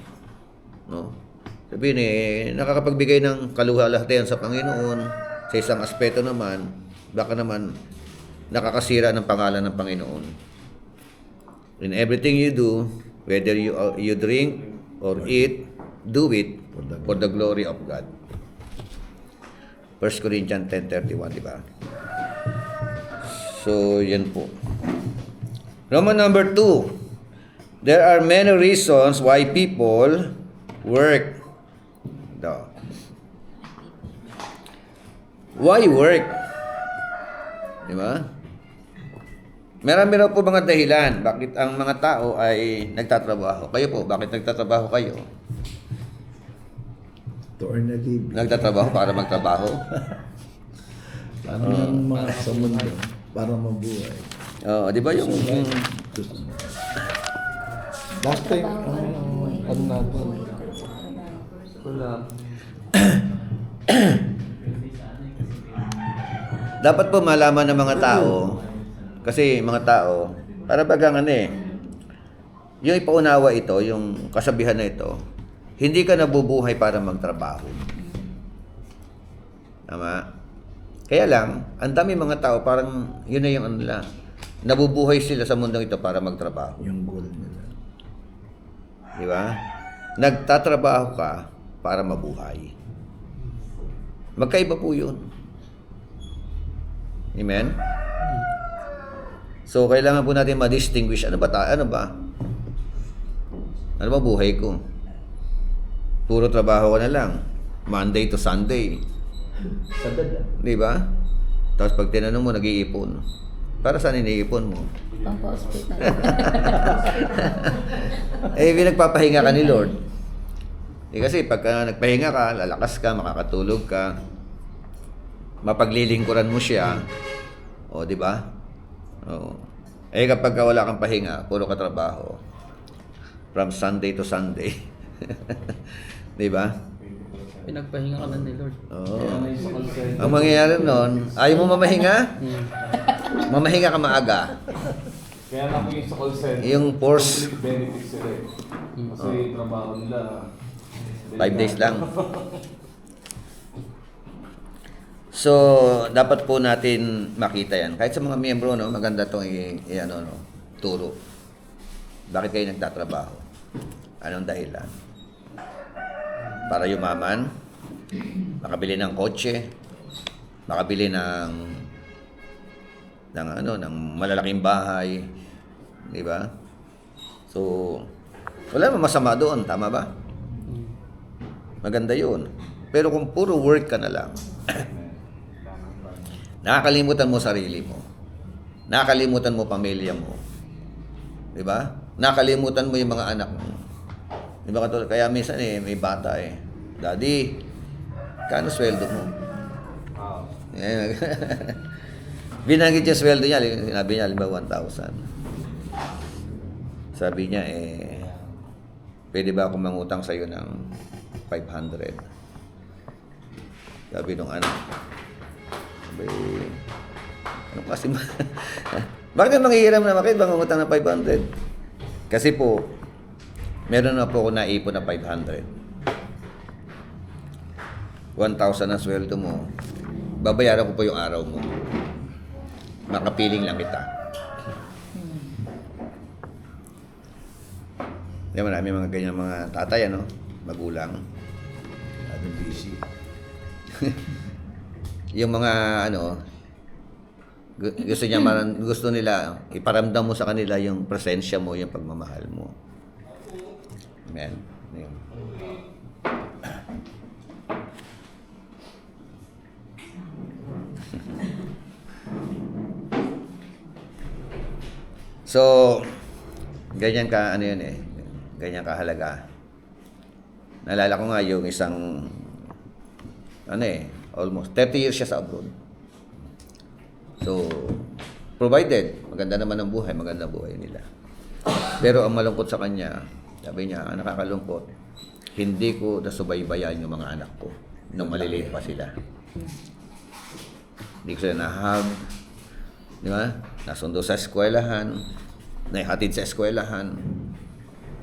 Speaker 1: No? Sabihin nakakapagbigay ng kaluhalhatian sa Panginoon. Sa isang aspeto naman, baka naman nakakasira ng pangalan ng Panginoon. In everything you do, whether you drink or eat, do it for the glory of God. 1 Corinthians 10:31, di ba? So, yan po. Roman number 2. There are many reasons why people work. Why work? Di ba? Marami raw po mga dahilan bakit ang mga tao ay nagtatrabaho. Kayo po, bakit nagtatrabaho kayo?
Speaker 7: To earn a living.
Speaker 1: Nagtatrabaho para magtrabaho?
Speaker 7: Ano yung mga sa mundo para mabuhay.
Speaker 1: Oo, di ba yung
Speaker 7: Last time, ano natin?
Speaker 2: wala.
Speaker 1: dapat po malaman ng mga tao, kasi mga tao, para bagang yung ipaunawa ito, yung kasabihan na ito, hindi ka nabubuhay para magtrabaho. Tama? Kaya lang, ang dami mga tao, parang yun na yung ano nila, nabubuhay sila sa mundong ito para magtrabaho.
Speaker 7: Yung goal nila.
Speaker 1: Di ba? Nagtatrabaho ka para mabuhay. Magkaiba po yun. Amen? So, kailangan po natin ma-distinguish. Ano ba? Ano ba buhay ko? Puro trabaho ka na lang. Monday to Sunday.
Speaker 2: Sadad.
Speaker 1: Di ba? Tapos pag tinanong mo, nag-iipon. Para saan iniipon mo?
Speaker 6: pang-hospital.
Speaker 1: Pinagpapahinga ka ni Lord. Kasi pagka nagpahinga ka, lalakas ka, makakatulog ka, mapaglilingkuran mo siya. O, di ba? O. Kapag wala kang pahinga, puro ka trabaho. From Sunday to Sunday. Di ba?
Speaker 9: Pinagpahinga ka na ni Lord.
Speaker 1: Oo.
Speaker 3: Kaya may sa call center.
Speaker 1: Ang mangyayari nun, ayaw mo mamahinga? Mamahinga ka maaga.
Speaker 3: Kaya lang yung sa call center.
Speaker 1: Yung force.
Speaker 3: Complete benefits sila eh. Kasi trabaho nila.
Speaker 1: 5 days lang. So, dapat po natin makita yan. Kahit sa mga miyembro, no, maganda itong turo. Bakit kayo nagtatrabaho? Anong dahilan? Para yumaman, makabili ng kotse, makabili ng malalaking bahay, di ba? So, wala namang masama doon, tama ba? Maganda yun. Pero kung puro work ka na lang, nakakalimutan mo sarili mo. Nakakalimutan mo pamilya mo. Di ba? Nakakalimutan mo yung mga anak mo. Di ba katulad? Kaya minsan may bata Daddy, kano sweldo mo?
Speaker 3: Wow.
Speaker 1: Binanggit yung sweldo niya. Sinabi niya, 1,000. Sabi niya, pwede ba akong mangutang sa'yo ng 500? Sabi nung anak. Sabi, ano kasi bakit manghihiram na bakit mangungutang ng 500? Kasi po, meron na po ako naipon na 500. 1,000 na sweldo mo, babayaran ko po yung araw mo. Makapiling lang kita. Yan, marami mga ganyan mga tatay, ano? Magulang.
Speaker 7: Ating busy.
Speaker 1: Yung mga, ano, gusto nila, iparamdam mo sa kanila yung presensya mo, yung pagmamahal mo. Amen. Amen. So, ganyan ka, ano yun eh, ganyan kahalaga. Naalala ko nga yung isang, ano eh, almost 30 years siya sa abroad. So, provided, maganda naman ang buhay, maganda buhay nila. Pero ang malungkot sa kanya, sabi niya, ang nakakalungkot, hindi ko nasubaybayan yung mga anak ko nung maliliit pa sila. Hindi ko sila nahag, di ba? Nasundo sa eskwelahan, naihatid sa eskwelahan.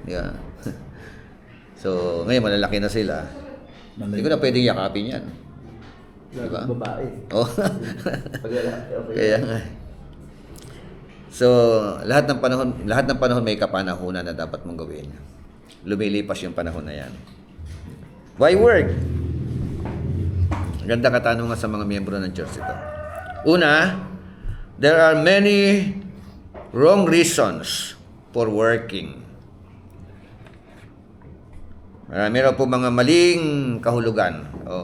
Speaker 1: Di ba? So, ngayon malalaki na sila. Hindi ko na pwedeng yakapin yan. Diba?
Speaker 2: Babae.
Speaker 1: Oh.
Speaker 2: Pag lalaki, okay.
Speaker 1: Kaya nga. So, lahat ng panahon may kapanahunan na dapat mong gawin. Lumilipas yung panahon na yan. Why work? Ganda katanungan sa mga miyembro ng church ito. Una, there are many wrong reasons for working. Marami raw po mga maling kahulugan o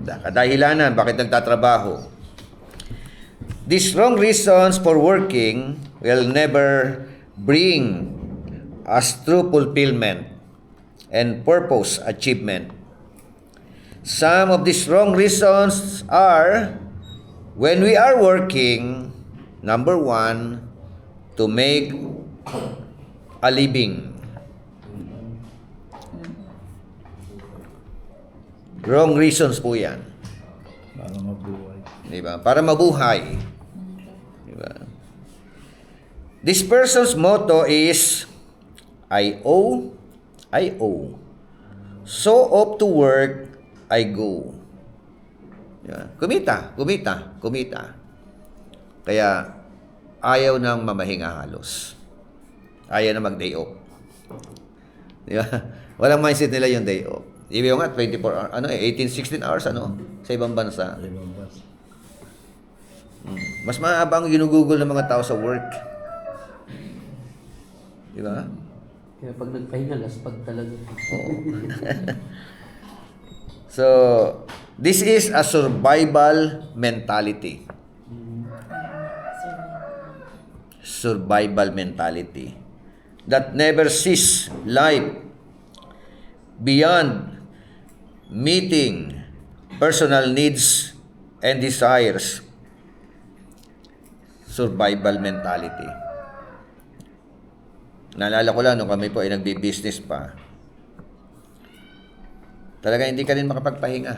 Speaker 1: kadahilanan bakit nagtatrabaho. These wrong reasons for working will never bring us true fulfillment and purpose achievement. Some of these wrong reasons are when we are working, number one, to make a living. Wrong reasons po yan.
Speaker 7: Para mabuhay.
Speaker 1: Diba? Para mabuhay. Diba? This person's motto is, I owe. So off to work, I go. Diba? Kumita. Kaya, ayaw nang mamahinga halos. Ayaw na mag-day off. Diba? Walang mindset nila yung day off. Ibig nga, 24 hours, 18, 16 hours, sa ibang bansa. Mas mahaba ang ginugugol ng mga tao sa work. Di ba?
Speaker 2: Kaya pag nagpahinga, laspag talaga.
Speaker 1: Oo. So, this is a survival mentality. Survival mentality that never sees life beyond meeting personal needs and desires. Survival mentality. Naalala ko lang nung kami po ay nagbi-business pa. Talaga hindi ka rin makapagpahinga.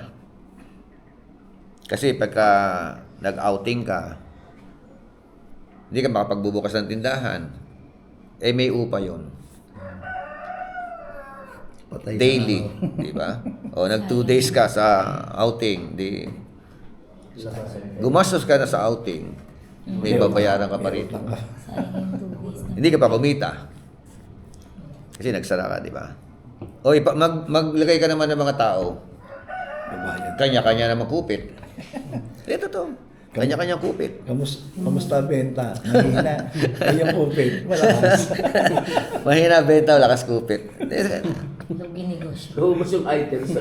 Speaker 1: Kasi pagka nag-outing ka, hindi ka makapagbubukas ng tindahan. May upa yun.
Speaker 7: Patay
Speaker 1: Daily, di ba? O nag 2 days ka sa outing, di gumastos ka na sa outing, may babayaran ka pa rin.
Speaker 6: Sayang 2 weeks na.
Speaker 1: Hindi ka pa kumita. Kasi nagsara ka, di ba? O maglagay ka naman ng mga tao. Kanya-kanya naman kupit. Ito to. Kanya-kanya kupit.
Speaker 7: Kamusta benta? Mahina. Yung kupit. Malakas.
Speaker 1: Mahina benta, lakas kupit.
Speaker 6: Lugi negosyo.
Speaker 2: Naubos yung items.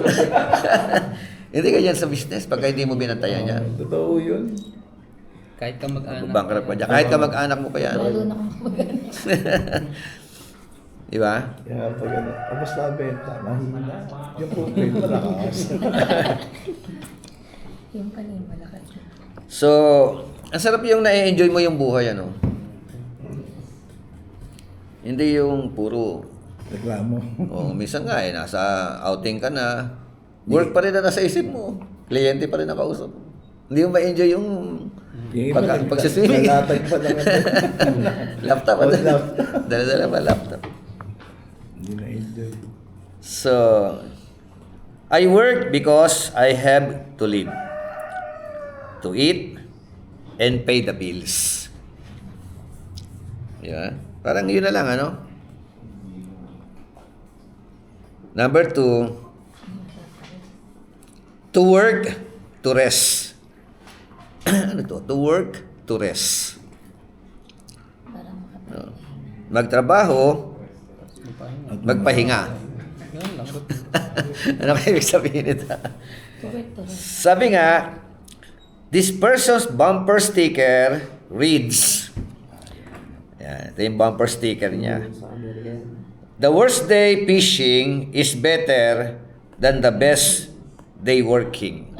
Speaker 1: Hindi ganyan sa business pagka hindi mo binantayan yan.
Speaker 7: Totoo yun.
Speaker 9: Kahit ka mag-anak.
Speaker 1: Bankrupt pa dyan. Kahit ka mag-anak mo pa yan.
Speaker 6: Lalo na kung mag-anak.
Speaker 1: Di ba?
Speaker 7: Kaya pag kamusta benta? Mahina. Yung kupit. Malakas.
Speaker 6: Yung pala yung malakas.
Speaker 1: So, ang sarap yung na-enjoy mo yung buhay, Hindi yung puro,
Speaker 7: Reklamo.
Speaker 1: minsan nga nasa outing ka na, work pa rin na nasa isip mo. Kliyente pa rin nakausap. Hindi mo ma-enjoy yung pagsiswimming.
Speaker 7: Nalatag pa lang.
Speaker 1: Laptop.
Speaker 7: Oh, laptop.
Speaker 1: Dala-dala pa laptop.
Speaker 7: Hindi na-enjoy.
Speaker 1: So, I work because I have to live, to eat, and pay the bills. Yeah. Parang yun na lang, ano? Number 2, to work, to rest. Ano to? To work, to rest. No. Magtrabaho, magpahinga.
Speaker 9: Yun lang.
Speaker 1: Ano kayo ibig sabihin nito?
Speaker 6: Correct.
Speaker 1: Sabi nga, this person's bumper sticker reads, yan, ito yung bumper sticker niya.
Speaker 2: Sa Amerika.
Speaker 1: The worst day fishing is better than the best day working.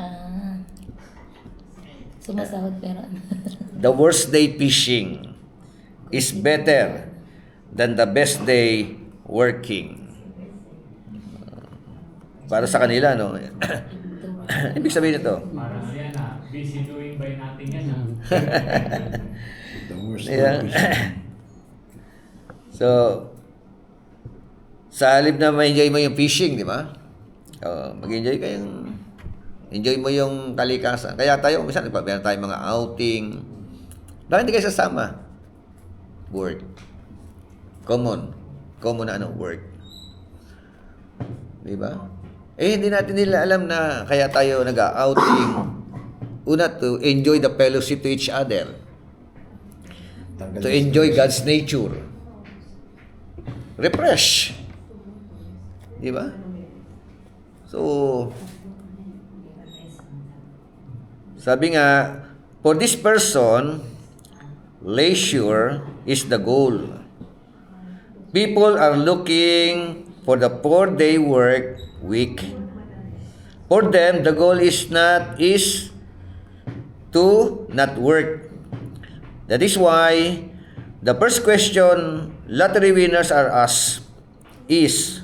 Speaker 6: Sumasahod pero ano.
Speaker 1: The worst day fishing is better than the best day working. Para sa kanila, no? Ibig sabihin nito.
Speaker 10: Parang yan busy doing by nothing yan
Speaker 7: The worst
Speaker 1: Yeah.
Speaker 7: condition.
Speaker 1: So, sa halip na ma-enjoy mo yung fishing, di ba? Mag-enjoy kayong enjoy mo yung kalikasan. Kaya tayo, minsan, nagpapayan tayo mga outing. Bakit hindi kayo sasama? Work. Common na ano, work. Di ba? Hindi natin nila alam na kaya tayo nag-outing. Una, to enjoy the fellowship to each other.
Speaker 7: Tanggal
Speaker 1: To
Speaker 7: yung
Speaker 1: enjoy
Speaker 7: stress.
Speaker 1: God's nature. Refresh. Di ba? So, sabi nga, for this person, leisure is the goal. People are looking for the 4-day work week. For them, the goal is to not work. That is why the first question lottery winners are asked is,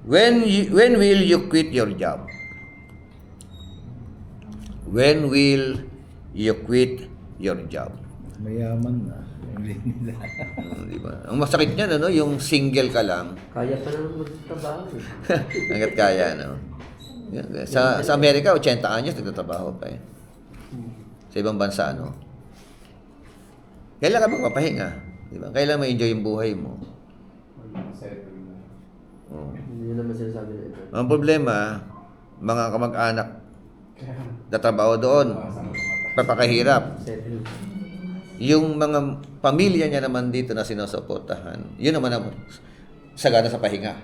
Speaker 1: when will you quit your job? When will you quit your job?
Speaker 7: Mayaman na. Hindi nila.
Speaker 1: Di ba? Ang masakit niyan, ano, yung single ka lang,
Speaker 2: Kaya pa naman magtrabaho.
Speaker 1: hanggat kaya, no? Sa Amerika, 80 anyos, nagtatrabaho pa eh. Sa ibang bansa, no? Kailan ka magpapahinga? Di ba? Kailan ma-enjoy yung buhay mo? Oh.
Speaker 2: Hindi naman sinasabi na ito.
Speaker 1: Ang problema, mga kamag-anak na trabaho doon, papakahirap.
Speaker 2: Settle.
Speaker 1: Yung mga pamilya niya naman dito na sinusuportahan, yun naman ang sagana sa pahinga.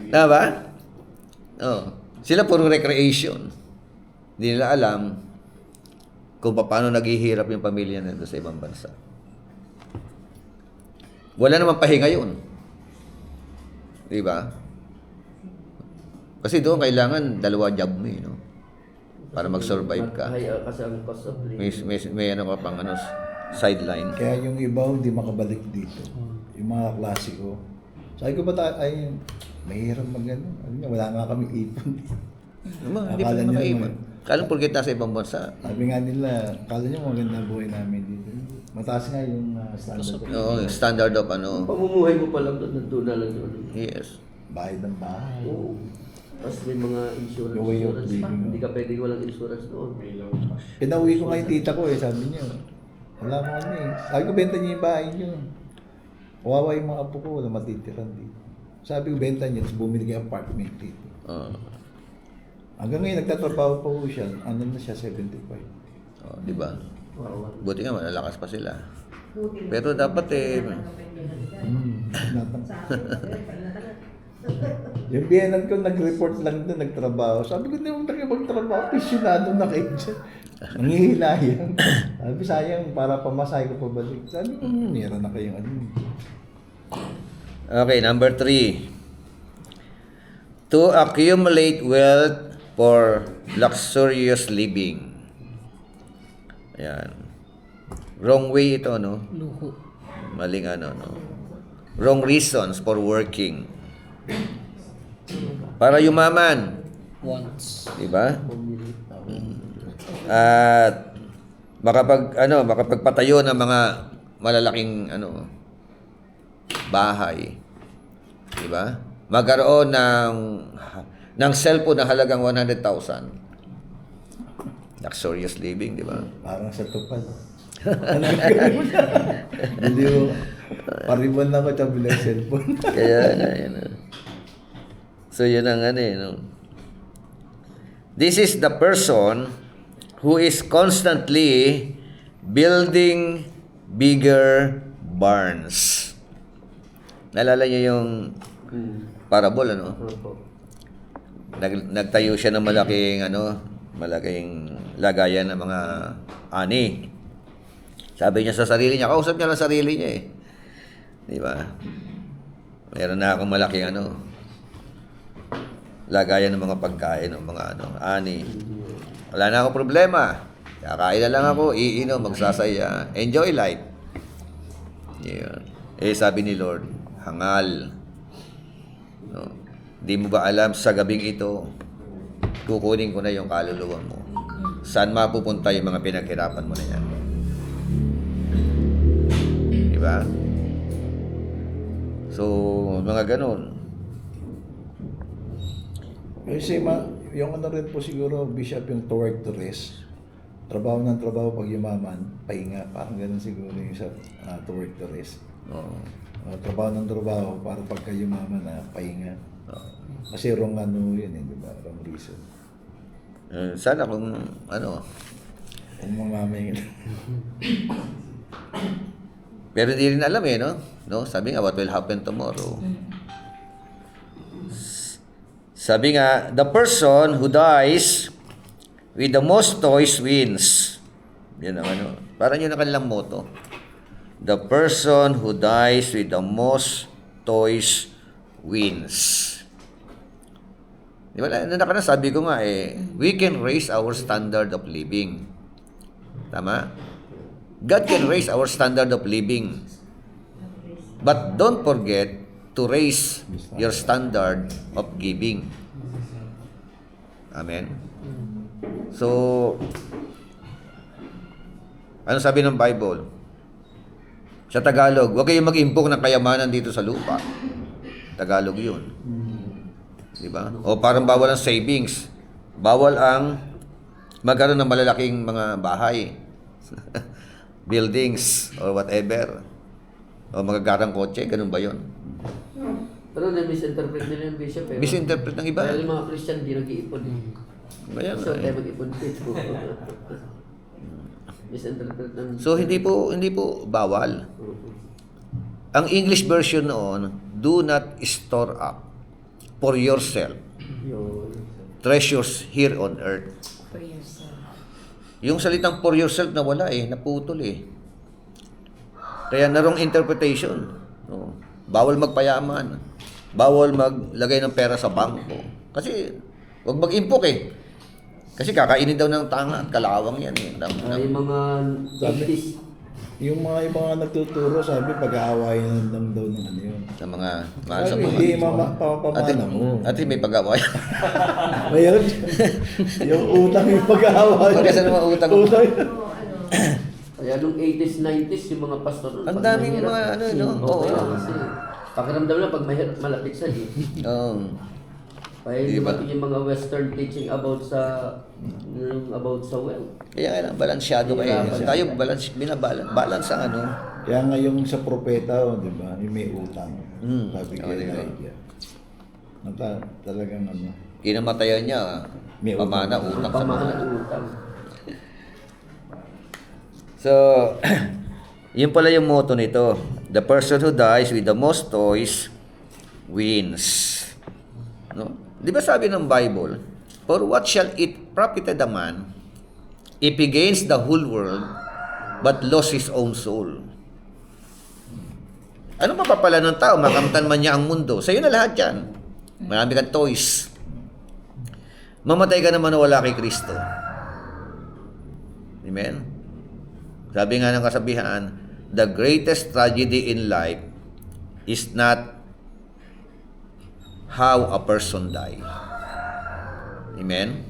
Speaker 1: Tama ba? Oh. Sila puro recreation. Hindi nila alam kung paano naghihirap yung pamilya nila sa ibang bansa. Wala namang pahinga yun. Di ba? Kasi doon kailangan 2 job mo no? Para mag-survive ka.
Speaker 2: Kasi ang cost of living.
Speaker 1: May ano ka pang ano, sideline.
Speaker 7: Kaya yung iba hindi makabalik dito. Yung mga klasiko. Sabi ko ba ay mahirap mag-ano. Wala nga kami ipon.
Speaker 1: Hindi pa
Speaker 7: Akala
Speaker 1: naman
Speaker 7: nila
Speaker 1: makaipon. Kala porket nasa ibang bansa.
Speaker 7: Sabi nga nila, akala nyo maganda buhay namin dito. Mataas nga yung standard.
Speaker 1: Oo, yung standard of ano.
Speaker 2: Pamumuhay mo pa lang doon na lang doon.
Speaker 1: Yes.
Speaker 7: Bayad ng bahay.
Speaker 2: Oo. Tapos may mga insurance.
Speaker 7: The way of
Speaker 2: Insurance pa.
Speaker 7: living.
Speaker 2: Hindi ka pwede walang insurance doon.
Speaker 7: Pinauwi ko nga yung tita ko sabi niya. Wala mo ano eh. Sabi ko, benta niya yung bahay niyo. Kawawa yung mga apo ko, wala matitiran dito. Sabi ko, benta niya, tapos bumili kayo apartment dito. Hanggang ngayon, nagtatrabaho pa po siya. Ano na siya, 75.
Speaker 1: Oh, di ba?
Speaker 2: Wow.
Speaker 1: Buti nga malalakas pa sila. Pero dapat
Speaker 7: Yung biyanan ko, nag-report lang doon, nagtrabaho. Sabi ko, hindi mo talaga magtrabaho, pensyonado na kayo dyan. Nangihilayang. Sabi, sayang, para pamasahe ko pabalik. Sabi ko, meron na kayong ano.
Speaker 1: Okay, number 3. To accumulate wealth for luxurious living. Ayan. Wrong way ito, no?
Speaker 9: Luho.
Speaker 1: Maling ano, no? Wrong reasons for working. Para yumaman.
Speaker 9: Wants.
Speaker 1: Di ba? At makapagpatayo ng mga malalaking bahay. Diba? Magkaroon ng cellphone na halagang 100,000. Luxurious living, di ba?
Speaker 7: Parang sa tupad. Hindi mo, pariban na ko tabi ng cellphone.
Speaker 1: Kaya nga, yun. So, yun ang ano eh, no? This is the person who is constantly building bigger barns. Naalala niyo yung parable, ano?
Speaker 2: Opo.
Speaker 1: Nagtayo siya ng malaking lagayan ng mga ani. Sabi niya sa sarili niya, kausap niya lang sarili niya eh. Di ba? Meron na akong malaking lagayan ng mga pagkain ng mga ani. Wala na akong problema. Kakain na lang ako, iinom, magsasaya. Enjoy life. Yeah. Eh sabi ni Lord, hangal. No? Di mo ba alam sa gabing ito, kukunin ko na yung kaluluwa mo. Saan mapupunta yung mga pinaghirapan mo na yan? Di ba? So, mga ganun.
Speaker 7: Kasi yung rin po siguro, Bishop, yung to work to rest. Trabaho ng trabaho pag yumaman, pahinga. Parang ganun siguro yung sa to work to rest.
Speaker 1: Oo.
Speaker 7: Trabaho ng trabaho para pagka yumaman na pahinga. Kasi wrong yun eh, di ba? Wrong reason.
Speaker 1: Sana kung
Speaker 7: Kung mamamay
Speaker 1: pero hindi rin alam eh, no? Sabi nga, what will happen tomorrow? Sabi nga, the person who dies with the most toys wins. Yan ang parang yun ang kanilang motto. The person who dies with the most toys wins. Di ba? Sabi ko nga we can raise our standard of living. Tama? God can raise our standard of living. But don't forget to raise your standard of giving. Amen? So, ano sabi ng Bible? Sa Tagalog, huwag kayong mag-impok ng kayamanan dito sa lupa. Tagalog yun. Diba? O parang bawal ang savings. Bawal ang magkaroon ng malalaking mga bahay. Buildings or whatever. O magagarang kotse, ganun ba yun?
Speaker 2: Pero na-misinterpret nila yung Bishop eh.
Speaker 1: Misinterpret ng iba.
Speaker 2: Dahil yung mga Christian di nag-iipon eh.
Speaker 1: Kaya
Speaker 2: So,
Speaker 1: nga
Speaker 2: tayo
Speaker 1: eh.
Speaker 2: mag-ipon dito. Misinterpret ng...
Speaker 1: So hindi po bawal. Ang English version noon, do not store up for yourself
Speaker 2: Yun.
Speaker 1: treasures here on earth.
Speaker 6: For yourself.
Speaker 1: Yung salitang for yourself na wala naputol eh. Kaya narong interpretation. No? Bawal magpayaman. Bawal maglagay ng pera sa bangko. Kasi wag mag-impok Kasi kakainin daw ng tanga at kalawang yan
Speaker 2: Yung mga 80s.
Speaker 7: Yung mga ibang nagtuturo, sabi pag-aawayan lang daw ng yun.
Speaker 1: Sa mga mahal sa
Speaker 7: Sabi,
Speaker 1: mga.
Speaker 7: hindi pamamana mo.
Speaker 1: Ate may pag-away.
Speaker 7: Mayroon yung utang yung pag-aaway.
Speaker 1: Magkasa naman utang.
Speaker 2: Kaya nung 80s, 90s, yung mga pastor nun,
Speaker 1: Ang
Speaker 2: pag
Speaker 1: daming
Speaker 2: mahirap,
Speaker 1: mga
Speaker 2: Oo,
Speaker 1: oo.
Speaker 2: kasi pakiramdam lang pag mahirap, malapit sa
Speaker 1: Oo.
Speaker 2: Kaya
Speaker 1: Diba?
Speaker 2: dumating yung mga western teaching about sa wealth.
Speaker 1: Kaya kailangan balansyado kayo. Tayo balance ang
Speaker 7: Kaya nga yung sa propeta, di ba, yung may utang. Sabi ko
Speaker 1: diba?
Speaker 7: Elijah. Talagang
Speaker 1: Kinamatayan niya,
Speaker 7: May
Speaker 1: pamana, utang sa
Speaker 2: Pamahalan
Speaker 1: mga.
Speaker 2: ng utang.
Speaker 1: So, yun pala yung motto nito. The person who dies with the most toys wins. No? Di ba sabi ng Bible, for what shall it profit a man if he gains the whole world but lost his own soul? Ano mapapala ng tao? Makamtan man niya ang mundo. Sa'yo na lahat yan. Marami kang toys. Mamatay ka naman na wala kay Kristo. Amen? Sabi nga ng kasabihan, the greatest tragedy in life is not how a person die. Amen?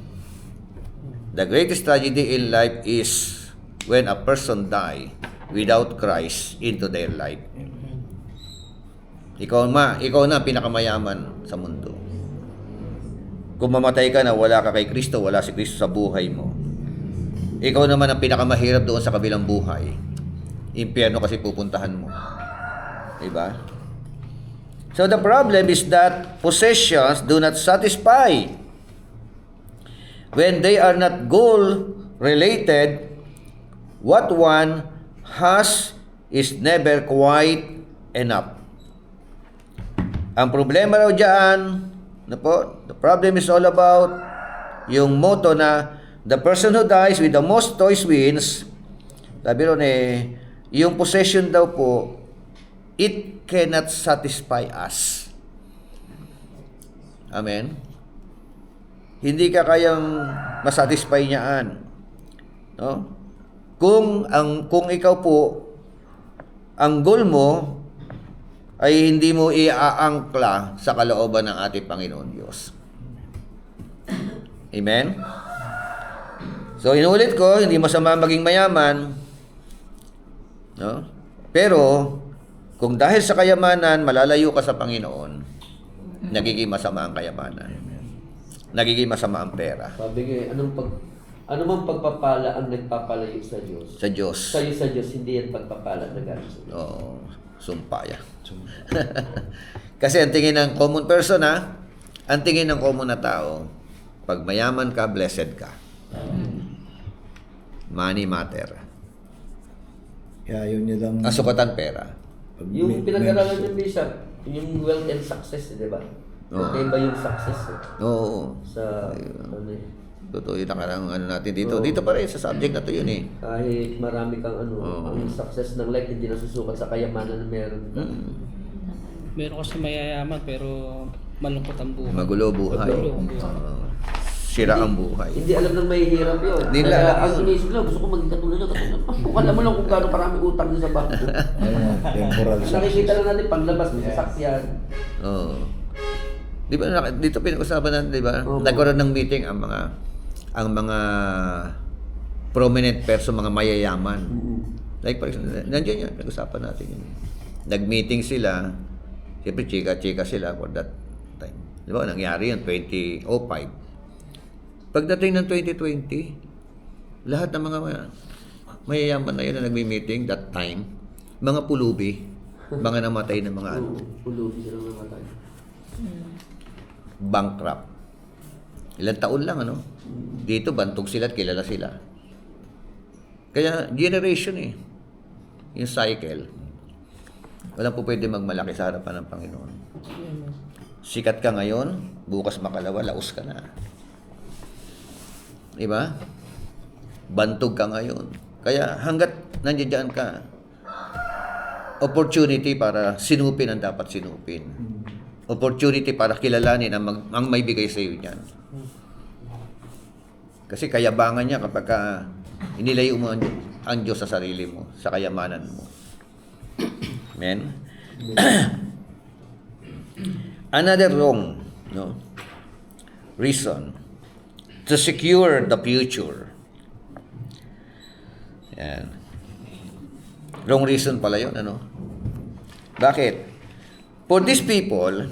Speaker 1: The greatest tragedy in life is when a person die without Christ into their life. Ikaw na ang pinakamayaman sa mundo. Kung mamatay ka na, wala ka kay Kristo, wala si Kristo sa buhay mo. Ikaw naman ang pinakamahirap doon sa kabilang buhay. Impyerno kasi pupuntahan mo. Diba? So the problem is that possessions do not satisfy. When they are not goal-related, what one has is never quite enough. Ang problema raw dyan, the problem is all about yung motto na the person who dies with the most toys wins. Sabi ron yung possession daw po, it cannot satisfy us. Amen? Hindi ka kayang masatisfy niyaan. No? Kung ikaw po, ang goal mo ay hindi mo iaangkla sa kalooban ng ating Panginoon Diyos. Amen? So, inulit ko, hindi masama maging mayaman. No? Pero, kung dahil sa kayamanan, malalayo ka sa Panginoon, nagiging masama ang kayamanan. Nagiging masama ang pera.
Speaker 2: Sabi nga, ano mang pagpapala ang nagpapalayo sa Diyos?
Speaker 1: Sa Diyos.
Speaker 2: Sa'yo sa Diyos, hindi yan pagpapala na galing sa Diyos.
Speaker 1: Oo, sumpa yan. Kasi ang tingin ng common person, ang tingin ng common na tao, pag mayaman ka, blessed ka. Money matter.
Speaker 7: Kaya yun nilang...
Speaker 1: Kasukatan pera.
Speaker 2: Yung pinag-aralan ng Bishop, yung wealth and success, di ba?
Speaker 1: Oo.
Speaker 2: Kaya ba yung success
Speaker 1: Oo.
Speaker 2: sa ano eh?
Speaker 1: Totoo yung nakarang natin dito. Dito pa rin, sa subject na to yun eh.
Speaker 2: Kahit marami kang ang success ng life hindi nasusukat sa kayamanan na meron ka.
Speaker 9: Meron kasi mayayaman pero malungkot ang buhay.
Speaker 1: Magulo buhay.
Speaker 9: Magulo ang buhay.
Speaker 1: Sira ang buhay.
Speaker 2: Hindi alam ng mahihirap yun.
Speaker 1: Hindi nila
Speaker 2: Kaya
Speaker 1: alam
Speaker 2: ang
Speaker 1: yun.
Speaker 2: inisip lang, gusto ko maging katulad niya. Alam mo lang kung gaano karami utang niya sa bangko.
Speaker 7: Temporal
Speaker 2: Nakikita lang natin paglabas, may sasakyan.
Speaker 1: Oo. Di ba, dito pinag-usapan natin, di ba?
Speaker 2: Oo.
Speaker 1: Nagkaroon ng meeting ang mga prominent person, mga mayayaman. Like, for example, nandiyan yan, nag-usapan natin yun. Nag-meeting sila, siyempre, chika-chika sila for that time. Di ba, nangyari yun, 2005. Pagdating ng 2020, lahat ng mga mayayaman na yun na nagmi-meeting that time, mga pulubi, mga namatay na mga ano,
Speaker 2: Pulubi sila namatay.
Speaker 1: bankrupt. Ilang taon lang, ano? Dito, bantog sila at kilala sila. Kaya, generation eh. Yung cycle. Walang po pwede magmalaki sa harapan ng Panginoon. Sikat ka ngayon, bukas makalawa, laos ka na. Diba? Bantog ka ngayon. Kaya hanggat nandiyan ka, opportunity para sinupin ang dapat sinupin. Opportunity para kilalanin ang may bigay sa iyo niyan. Kasi kayabangan niya kapag inilayo mo ang Diyos sa sarili mo, sa kayamanan mo. Amen? Another wrong reason to secure the future. Yan. Wrong reason pala yun, ano? Bakit? For these people,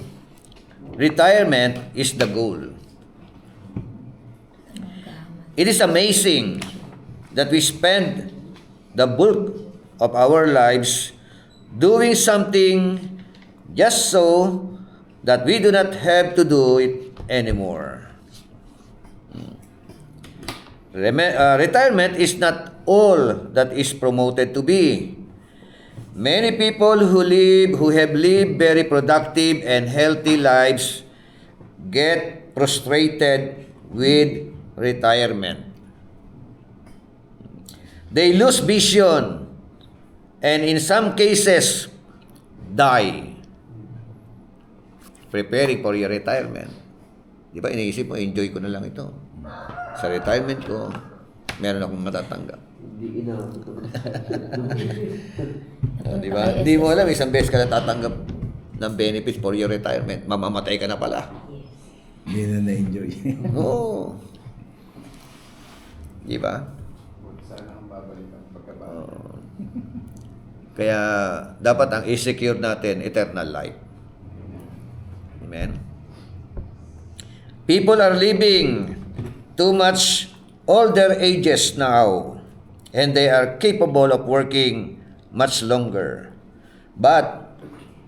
Speaker 1: retirement is the goal. It is amazing that we spend the bulk of our lives doing something just so that we do not have to do it anymore. Retirement is not all that is promoted to be. Many people who have lived very productive and healthy lives get frustrated with retirement. They lose vision and in some cases die preparing for your retirement. Di ba, iniisip mo, enjoy ko na lang ito. Sa retirement ko, meron akong matatanggap.
Speaker 2: Hindi
Speaker 1: Di ba? Hindi mo alam, isang beses ka na tatanggap ng benefits for your retirement. Mamamatay ka na pala.
Speaker 7: Hindi na na-enjoy.
Speaker 1: Oo. Di ba?
Speaker 3: Sana ang babalik ang pagkabago.
Speaker 1: Kaya dapat ang i-secure natin eternal life. Amen. People are living too much older ages now, and they are capable of working much longer. But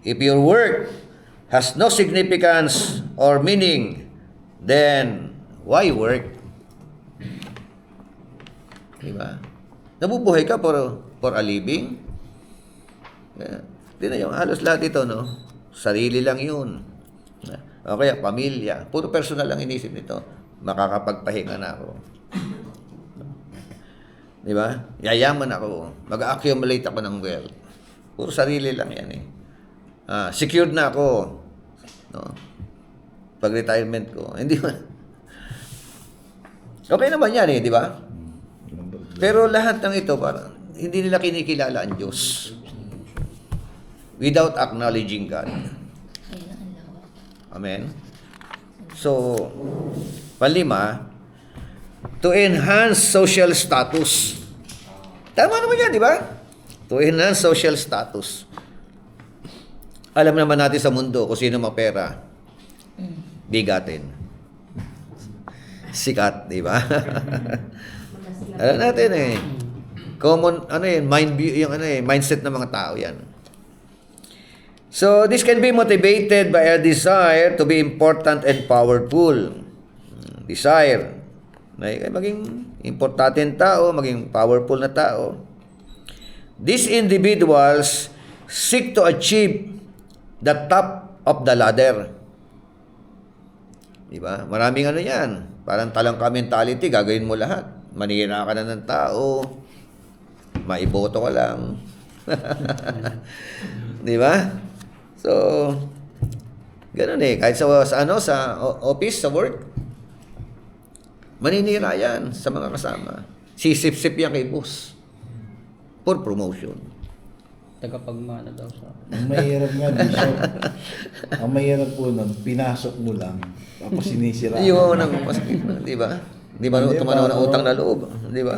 Speaker 1: if your work has no significance or meaning, then why work? Diba? Nabubuhay ka for a living? Di na yung halos lahat ito, no? Sarili lang yun. O kaya pamilya. Puro personal lang inisip nito. Makakapagpahinga na ako. Di ba? Yayaman ako. Mag-accumulate ako ng wealth. Puro sarili lang yan eh. Secured na ako. No? Pag-retirement ko. Hindi ba? Okay naman yan eh, di ba? Pero lahat ng ito, parang hindi nila kinikilala ang Diyos. Without acknowledging God. Amen? So, panlima, to enhance social status. Tama naman yan, di ba? To enhance social status. Alam naman natin sa mundo kung sino mapera. Bigatin. Sikat, di ba? Alam natin eh. Common, mindset ng mga tao yan. So, this can be motivated by a desire to be important and powerful. Desire. Maging importante ng tao, maging powerful na tao. These individuals seek to achieve the top of the ladder. Diba? Maraming yan. Parang talangka mentality, gagawin mo lahat. Manira ka na ng tao. Maiboto ka lang. Diba? So, ganun eh. Kahit sa office, sa work, maninira yan sa mga kasama. Sisip-sip yan kay boss. For promotion.
Speaker 9: Tagapagmana daw sa
Speaker 7: Ang mahirap nga, Bishop. Ang mahirap po nun, pinasok mo lang, tapos sinisira.
Speaker 1: Yung nang di ba? Di ba tumanaw ng utang na loob? Di ba?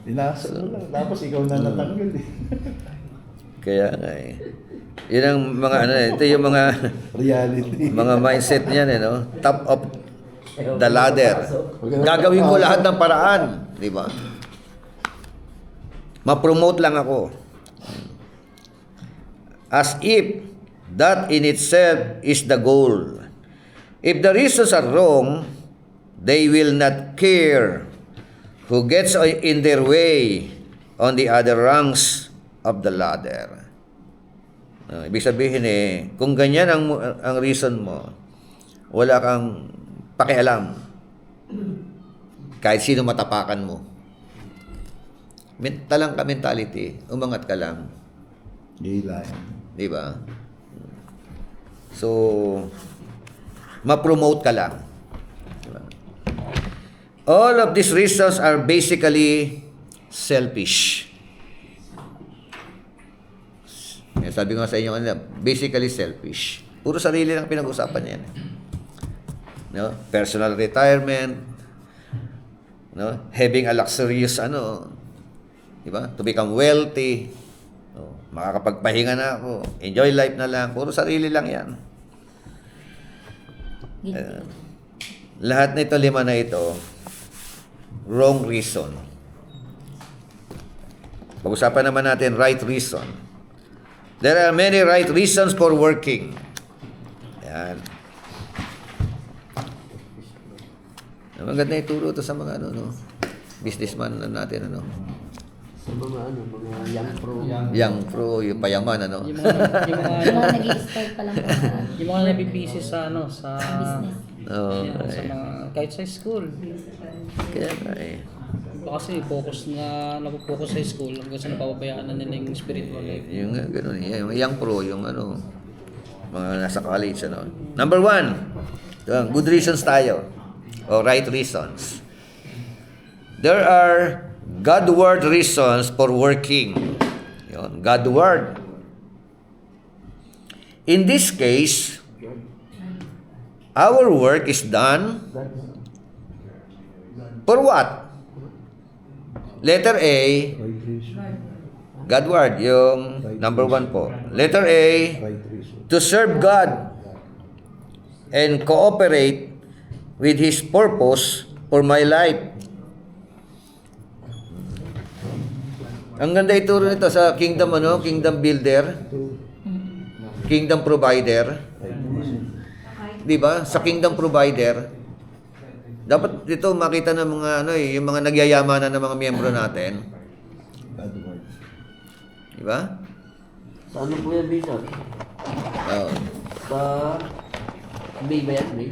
Speaker 7: Pinasok mo lang, tapos ikaw na natanggal eh.
Speaker 1: Kaya nga eh. Yun ang mga ito yung mga
Speaker 7: Reality.
Speaker 1: mga mindset niyan eh, no? Top of the ladder. Gagawin ko lahat ng paraan, di ba? Ma-promote lang ako. As if that in itself is the goal. If the reasons are wrong, they will not care who gets in their way on the other rungs of the ladder. Ibig sabihin kung ganyan ang reason mo, wala kang pakialam. Kahit sino matapakan mo. Talangka mentality, umangat ka lang.
Speaker 7: Gila.
Speaker 1: Di ba? So, ma-promote ka lang. Diba? All of these reasons are basically selfish. Sabi ko nga sa inyo, basically selfish. Puro sarili lang pinag-usapan yan. No? Personal retirement, no? Having a luxurious, diba? To become wealthy, no? Makakapagpahinga na ako, enjoy life na lang, puro sarili lang yan. Lahat nito, 5 na ito, wrong reason. Pag-usapan naman natin right reason. There are many right reasons for working. Yan. Maganda ituro ito sa mga businessman natin,
Speaker 2: Sa mga young pro.
Speaker 1: Young pro, yung payaman,
Speaker 9: Yung mga
Speaker 6: nag-i-start pa lang po sa
Speaker 9: yung mga nabibisi sa
Speaker 6: business.
Speaker 9: sa mga kahit sa school.
Speaker 1: Kaya nga
Speaker 9: Kasi napopokus sa school hanggang sa napapabayaan na nila yung spiritual life.
Speaker 1: Yung ganun, yung young pro, yung mga nasa college, Number 1, good reasons tayo. O right reasons. There are Godward reasons for working. Yun, Godward. In this case, our work is done for what? Letter A, Godward, yung number 1 po. Letter A,
Speaker 7: Right reason.
Speaker 1: to serve God. and cooperate with His purpose for my life. Ang ganda ituro nito sa kingdom kingdom builder, kingdom provider. Di ba? Sa kingdom provider, dapat dito makita ng mga yung mga nagyayamanan ng mga miyembro natin. Di ba?
Speaker 2: Sa ano po yan, Bishop?
Speaker 1: Oh.
Speaker 2: Sa May ba yan, May?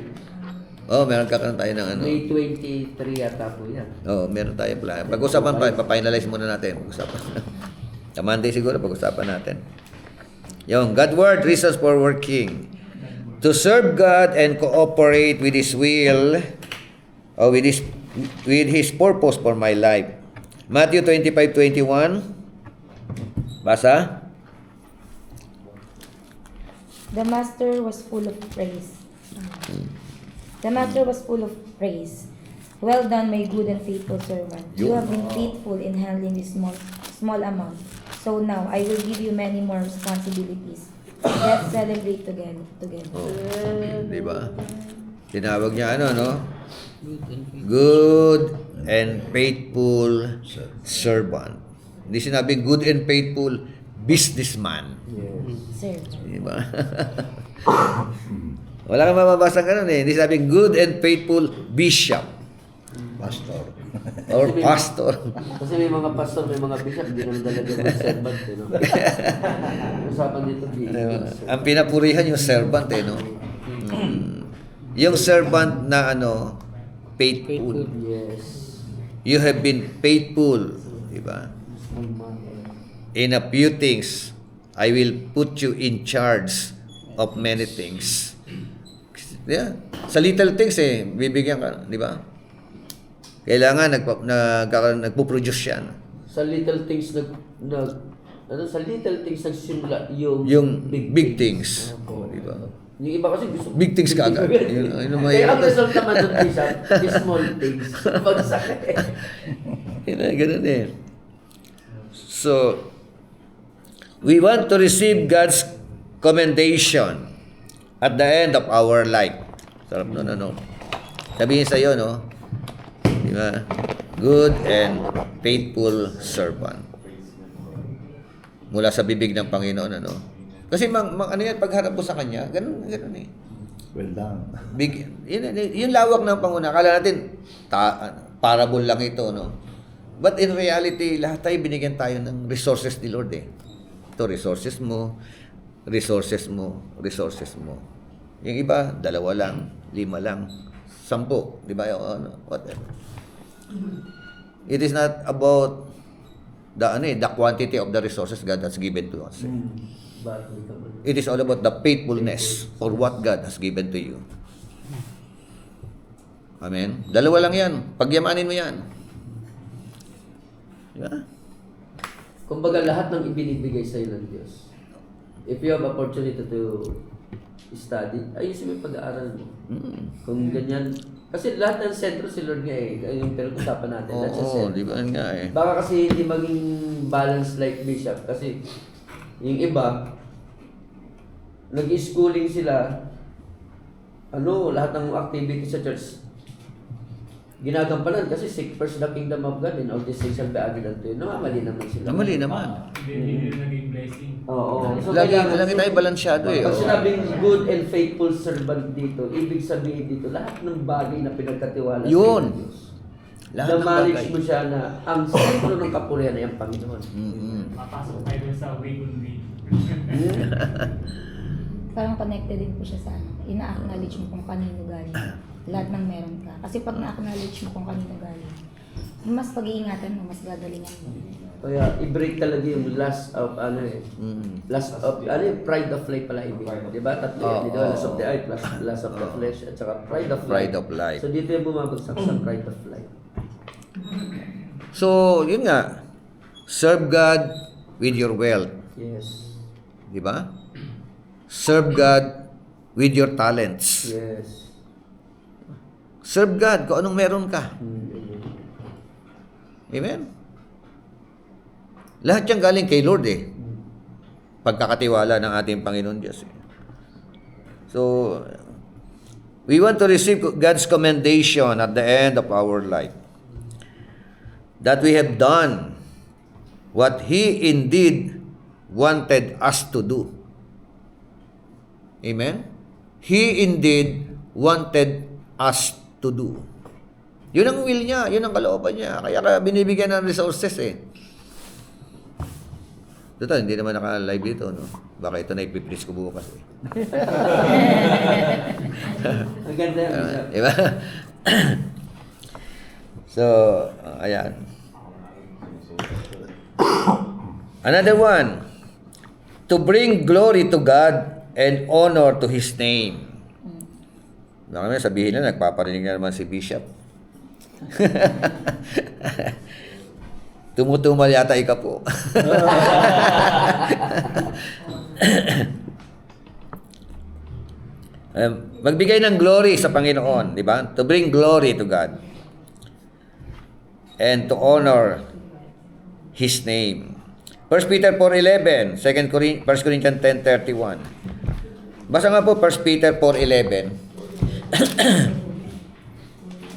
Speaker 1: Oh, meron kakaroon tayo ng
Speaker 2: May 23 yata po yan.
Speaker 1: Oh, meron tayo plan. Pag-usapan pa, ipa-finalize muna natin. Pag-usapan. Sa Monday siguro pag-usapan natin. Yung God word, reasons for working. To serve God and cooperate with His will or with His purpose for my life. Matthew 25:21. Basa?
Speaker 6: The master was full of praise. The master was full of praise. Well done, my good and faithful servant. You have been faithful in handling this small amount. So now, I will give you many more responsibilities. Let's celebrate together.
Speaker 1: Oh, di ba? Tinawag niya Good and faithful servant. Hindi sinabing good and faithful businessman.
Speaker 6: Sir.
Speaker 1: Di ba? Wala kang mababasa ganun eh. Hindi sabing good and faithful bishop.
Speaker 7: Pastor.
Speaker 1: Or pastor.
Speaker 2: Kasi may mga pastor, may mga bishop, hindi naman talaga mga servant, no? Usapan dito,
Speaker 1: Ang pinapurihan yung servant no? Yung servant na faithful.
Speaker 2: Yes.
Speaker 1: You have been faithful. Di ba? In a few things, I will put you in charge of many things. Yeah. Sa little things bibigyan ka, di ba? Kailangan nagpo-produce yan.
Speaker 2: Sa little things sa little things nagsimula
Speaker 1: Yung big things.
Speaker 2: Opo.
Speaker 1: Di ba?
Speaker 2: Yung iba kasi gusto
Speaker 1: Big things ka agad.
Speaker 2: Kaya ang result naman doon, Bishop, is small things. Bagsak
Speaker 1: Ganun So, we want to receive God's commendation at the end of our life. Sarap Sabihin sa iyo, di ba? Good and faithful servant. Mula sa bibig ng Panginoon, Kasi pagharap mo sa Kanya, ganun
Speaker 7: Well done.
Speaker 1: Big, yung lawak ng Panguna, akala natin, parable lang ito, But in reality, lahat tayo binigyan tayo ng resources ni Lord Ito, resources mo. Yung iba, 2 lang, 5 lang, 10, di ba? Whatever. It is not about the quantity of the resources God has given to us. It is all about the faithfulness for what God has given to you. Amen? 2 lang yan. Pagyamanin mo yan. Di ba?
Speaker 2: Kumbaga lahat ng ibinibigay sa iyo ng Diyos. If you have opportunity to study, ayusin mo yung pag-aaral mo. Kung ganyan, kasi lahat ng sentro si Lord nga yung pinag-usapan natin.
Speaker 1: Oo, di ba nga
Speaker 2: Baka kasi hindi maging balanced like Bishop. Kasi yung iba, nag-schooling sila, lahat ng activity sa church, ginagampanan kasi seek first the kingdom of God and all these things shall be added unto you. Namamali naman sila.
Speaker 1: Namali naman.
Speaker 10: Hindi naging blessing.
Speaker 2: Oo. So,
Speaker 1: Lagi
Speaker 2: kailangan-
Speaker 1: tayo balansyado
Speaker 2: Pag sinabing good and faithful servant dito, ibig sabihin dito, lahat ng bagay na pinagkatiwala
Speaker 1: Yun.
Speaker 2: sa Diyos.
Speaker 1: Lahat ng
Speaker 2: Na-manage
Speaker 1: bagay.
Speaker 2: mo siya na ang sentro ng kapurihan ay ang Panginoon.
Speaker 10: Papasok tayo dun sa wagon wheel.
Speaker 6: Parang connected din po siya sa ina-acknowledge mo kung kanino galing. Lahat ng meron ka. Kasi pag na-acknowledge mo kung kanino galing, mas pag-iingatan mo, mas gagalingan mo.
Speaker 2: Kaya i-break talaga yung lust of lust of pride of life pala ibig. Di ba? Tatlo yan. Di ba? Lust of the eye plus lust of the flesh at saka pride of life.
Speaker 1: Pride of life.
Speaker 2: So dito yung bumabagsak sa pride of life.
Speaker 1: So, yun nga. Serve God with your wealth.
Speaker 2: Yes.
Speaker 1: Di ba? Serve God with your talents.
Speaker 2: Yes.
Speaker 1: Serve God kung anong meron ka. Amen? Lahat yan galing kay Lord Pagkakatiwala ng ating Panginoon Diyos. So, We want to receive God's commendation at the end of our life. That we have done what He indeed wanted us to do. Amen? He indeed wanted us to do. Yun ang will niya, yun ang kalooban niya. Kaya ka binibigyan ng resources eh. Total, hindi naman naka-live dito, no? Baka ito na ipipreach ko bukas eh.
Speaker 2: Ang ganda yan, Bishop.
Speaker 1: Diba? So, ayan. Another one. To bring glory to God and honor to His name. Baka may sabihin na, nagpaparinig na naman si Bishop. Tumutumal yata ika po. Magbigay ng glory sa Panginoon, di ba? To bring glory to God and to honor His name. 1 Peter 4:11, 1 Corinthians 10:31. Basa nga po 1 Peter 4:11.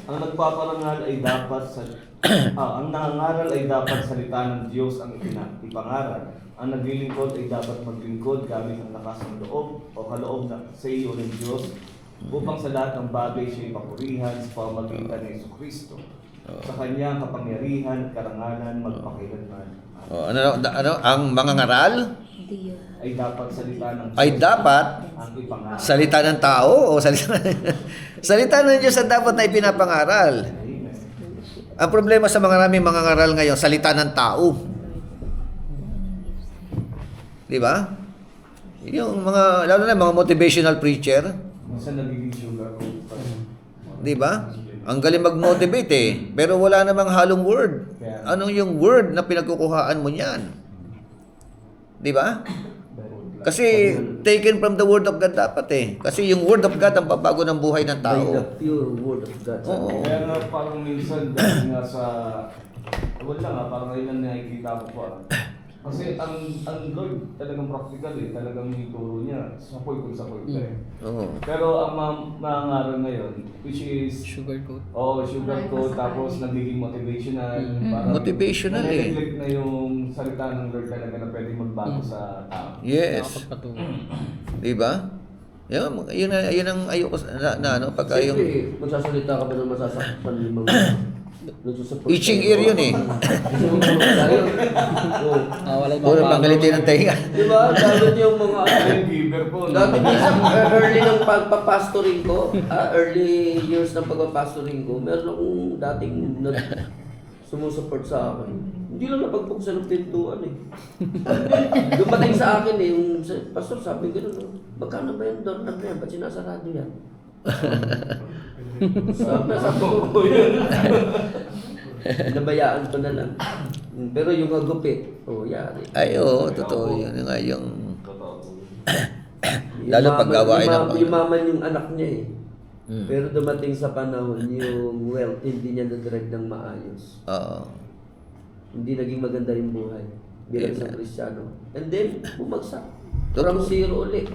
Speaker 3: Ang nagpaparangal ay dapat ang nangangaral ay dapat salita ng Diyos ang ipangaral. Ang naglilingkod ay dapat maglingkod gamit ang lakas ng loob o kaloob na sa iyo ng Diyos upang sa lahat ng bagay siya'y papurihan sa pamamagitan ng Jesucristo. Sa kanyang kapangyarihan, karangalan, magpakailanman.
Speaker 1: Ano ang mangangaral
Speaker 3: Ay dapat salita ng Diyos
Speaker 1: ay dapat
Speaker 3: ang ipangaral.
Speaker 1: salita ng tao o salita salita ng Diyos ang dapat na ipinapangaral. Ang problema sa maraming mangangaral ngayon, salita ng tao. Di ba? Yung mga, lalo na mga motivational preacher,
Speaker 3: Minsan nagiging sugar coat pa.
Speaker 1: di ba? Ang galing mag-motivate eh, pero wala namang halong word. Anong yung word na pinagkukuhaan mo niyan? Di ba? Kasi taken from the word of God dapat eh. Kasi yung word of God ang papago ng buhay ng
Speaker 2: By
Speaker 1: tao.
Speaker 2: the pure word of God.
Speaker 1: Oo.
Speaker 3: Kaya nga parang minsan dahil nga sa wala nga parang ngayon na nakikita ko pa. Kasi ang Lord talagang practical eh, talagang ituro niya sa poy kung sa poy.
Speaker 1: Oo.
Speaker 3: Pero ang mangangaral ngayon, which is
Speaker 9: Sugar coat.
Speaker 3: sugar coat, tapos nagiging motivational. Parang
Speaker 1: Motivational eh.
Speaker 3: nare-reflect na yung salita ng Lord talaga na pwede magbago sa tao.
Speaker 1: Yes.
Speaker 9: Nakapagpatungo.
Speaker 1: Di ba? Yun ang ayoko na ano, pagka yung
Speaker 2: Siyempre, magsasalita ka ba ng masasakpan ng mga nagsusupport?
Speaker 1: itching ear yun eh.
Speaker 9: Wala
Speaker 1: Puro panggalitin ng tainga.
Speaker 2: Di ba? Dapat yung mga
Speaker 3: Giver po.
Speaker 2: dati minsan early ng pagpapastoring ko, early years ng pagpapastoring ko, meron akong dating sumusupport sa akin. Hindi lang napagbuksan ng pintuan eh. Dumating sa akin eh, yung pastor sabi gano'n, magkano ba yung door na yan? Ba't sinasarado yan? Sabi ko yun. Nabayaan ko na lang. Pero yung hagupit, yari.
Speaker 1: Ay, oo, totoo yun. Yung nga yung
Speaker 2: Yung
Speaker 1: lalo pag gawain ng Panginoon.
Speaker 2: Yumaman yung anak niya eh.
Speaker 1: Hmm.
Speaker 2: Pero dumating sa panahon, yung wealth, hindi niya na-direct ng maayos.
Speaker 1: Oo.
Speaker 2: Hindi naging maganda yung buhay bilang
Speaker 1: Yes.
Speaker 2: isang Kristiyano. And then, bumagsak.
Speaker 1: Totoo.
Speaker 2: From zero ulit.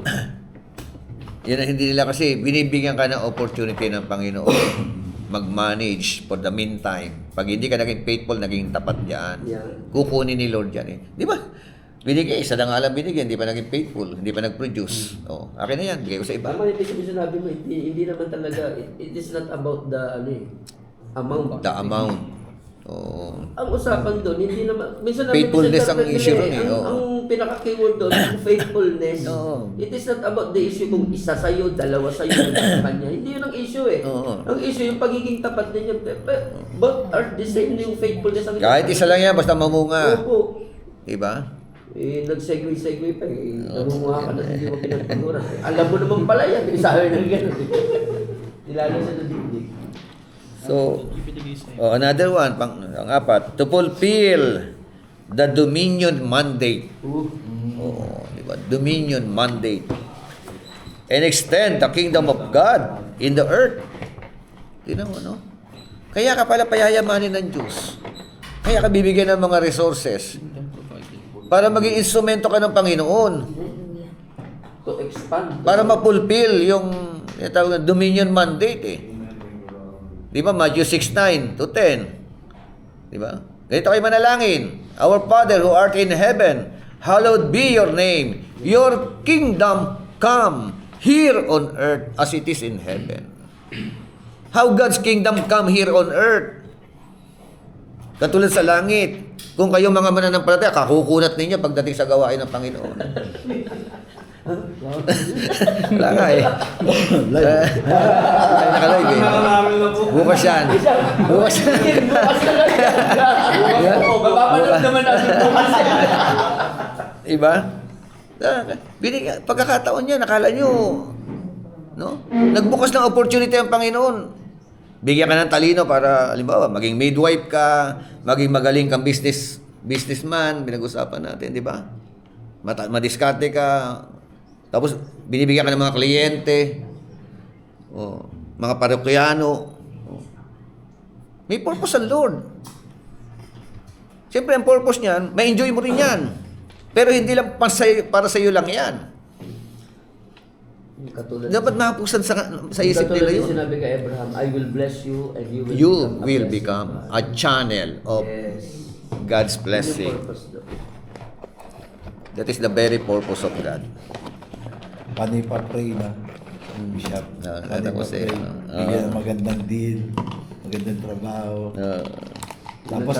Speaker 1: Yan ang hindi nila kasi binibigyan ka ng opportunity ng Panginoon mag-manage for the meantime. Pag hindi ka naging faithful, naging tapat diyan.
Speaker 2: Yan.
Speaker 1: Kukunin ni Lord yan eh. Di ba? Binigay, isa na nga lang binigyan, hindi pa naging faithful, hindi pa nag-produce. Oh, akin na yan, bigay ko sa iba.
Speaker 2: Tama yung sinabi mo, hindi naman talaga, it is not about the amount.
Speaker 1: The amount. Oo.
Speaker 2: Ang usapan doon, hindi naman, minsan
Speaker 1: Faithfulness ang issue ron eh, oo.
Speaker 2: Ang pinaka-keyword doon, yung faithfulness.
Speaker 1: Oo.
Speaker 2: It is not about the issue kung isa sa'yo, dalawa sa'yo, sa kanya. Hindi yun ang issue eh.
Speaker 1: Oo.
Speaker 2: Ang issue, yung pagiging tapat din yung, both are the same yung faithfulness. Ang
Speaker 1: Kahit isa lang yan, basta mamunga.
Speaker 2: Opo.
Speaker 1: Diba?
Speaker 2: Nag-segue pa eh. Namunga ka na hindi mo pinagpaguran. Alam mo naman pala yan, sabi ng gano'n. Nilalo sa nadigdig.
Speaker 1: So, another one, pang-apat, to fulfill the dominion mandate. Oh, di ba? Dominion mandate. And extend the kingdom of God in the earth. Tingnan mo, no? Kaya ka pala payayamanin ng Diyos. Kaya ka bibigyan ng mga resources para maging instrumento ka ng Panginoon.
Speaker 2: To expand.
Speaker 1: Para ma-fulfill yung, Tinatawag na dominion mandate eh. Di ba? Matthew 6:9 to 10. Di ba? Ganito kayo manalangin. Our Father who art in heaven, hallowed be your name. Your kingdom come here on earth as it is in heaven. How God's kingdom come here on earth? Katulad sa langit. Kung kayo mga mananampalataya, kakukunat ninyo pagdating sa gawain ng Panginoon. Wala nga eh. Nakalive eh. Bukas yan. Bukas yan.
Speaker 2: Mapapanood naman natin bukas.
Speaker 1: Diba? Pagkakataon niya, nakala nyo, no? Nagbukas ng opportunity ang Panginoon. Bigyan ka ng talino para, halimbawa, maging midwife ka, maging magaling kang businessman, pinag-usapan natin, di ba? Madiskarte ka, tapos binibigyan ka ng mga kliyente, mga parokyano. May purpose ang Lord. Siyempre, ang purpose niyan, may enjoy mo rin yan. Pero hindi lang para sa iyo lang yan.
Speaker 2: Katulad,
Speaker 1: Dapat mapusan sa isip
Speaker 2: katulad
Speaker 1: nila
Speaker 2: yung
Speaker 1: yun.
Speaker 2: sinabi kay Abraham, I will bless you and you
Speaker 1: You will
Speaker 2: will become a blessing.
Speaker 1: become a channel of
Speaker 2: Yes.
Speaker 1: God's
Speaker 2: Yun yung
Speaker 1: blessing.
Speaker 2: purpose doon.
Speaker 1: That is the very purpose of God.
Speaker 7: Paano pa-pray na? Bishop. Paano
Speaker 1: tapos eh,
Speaker 7: pa-pray? Bigyan ng magandang deal, magandang trabaho. Tapos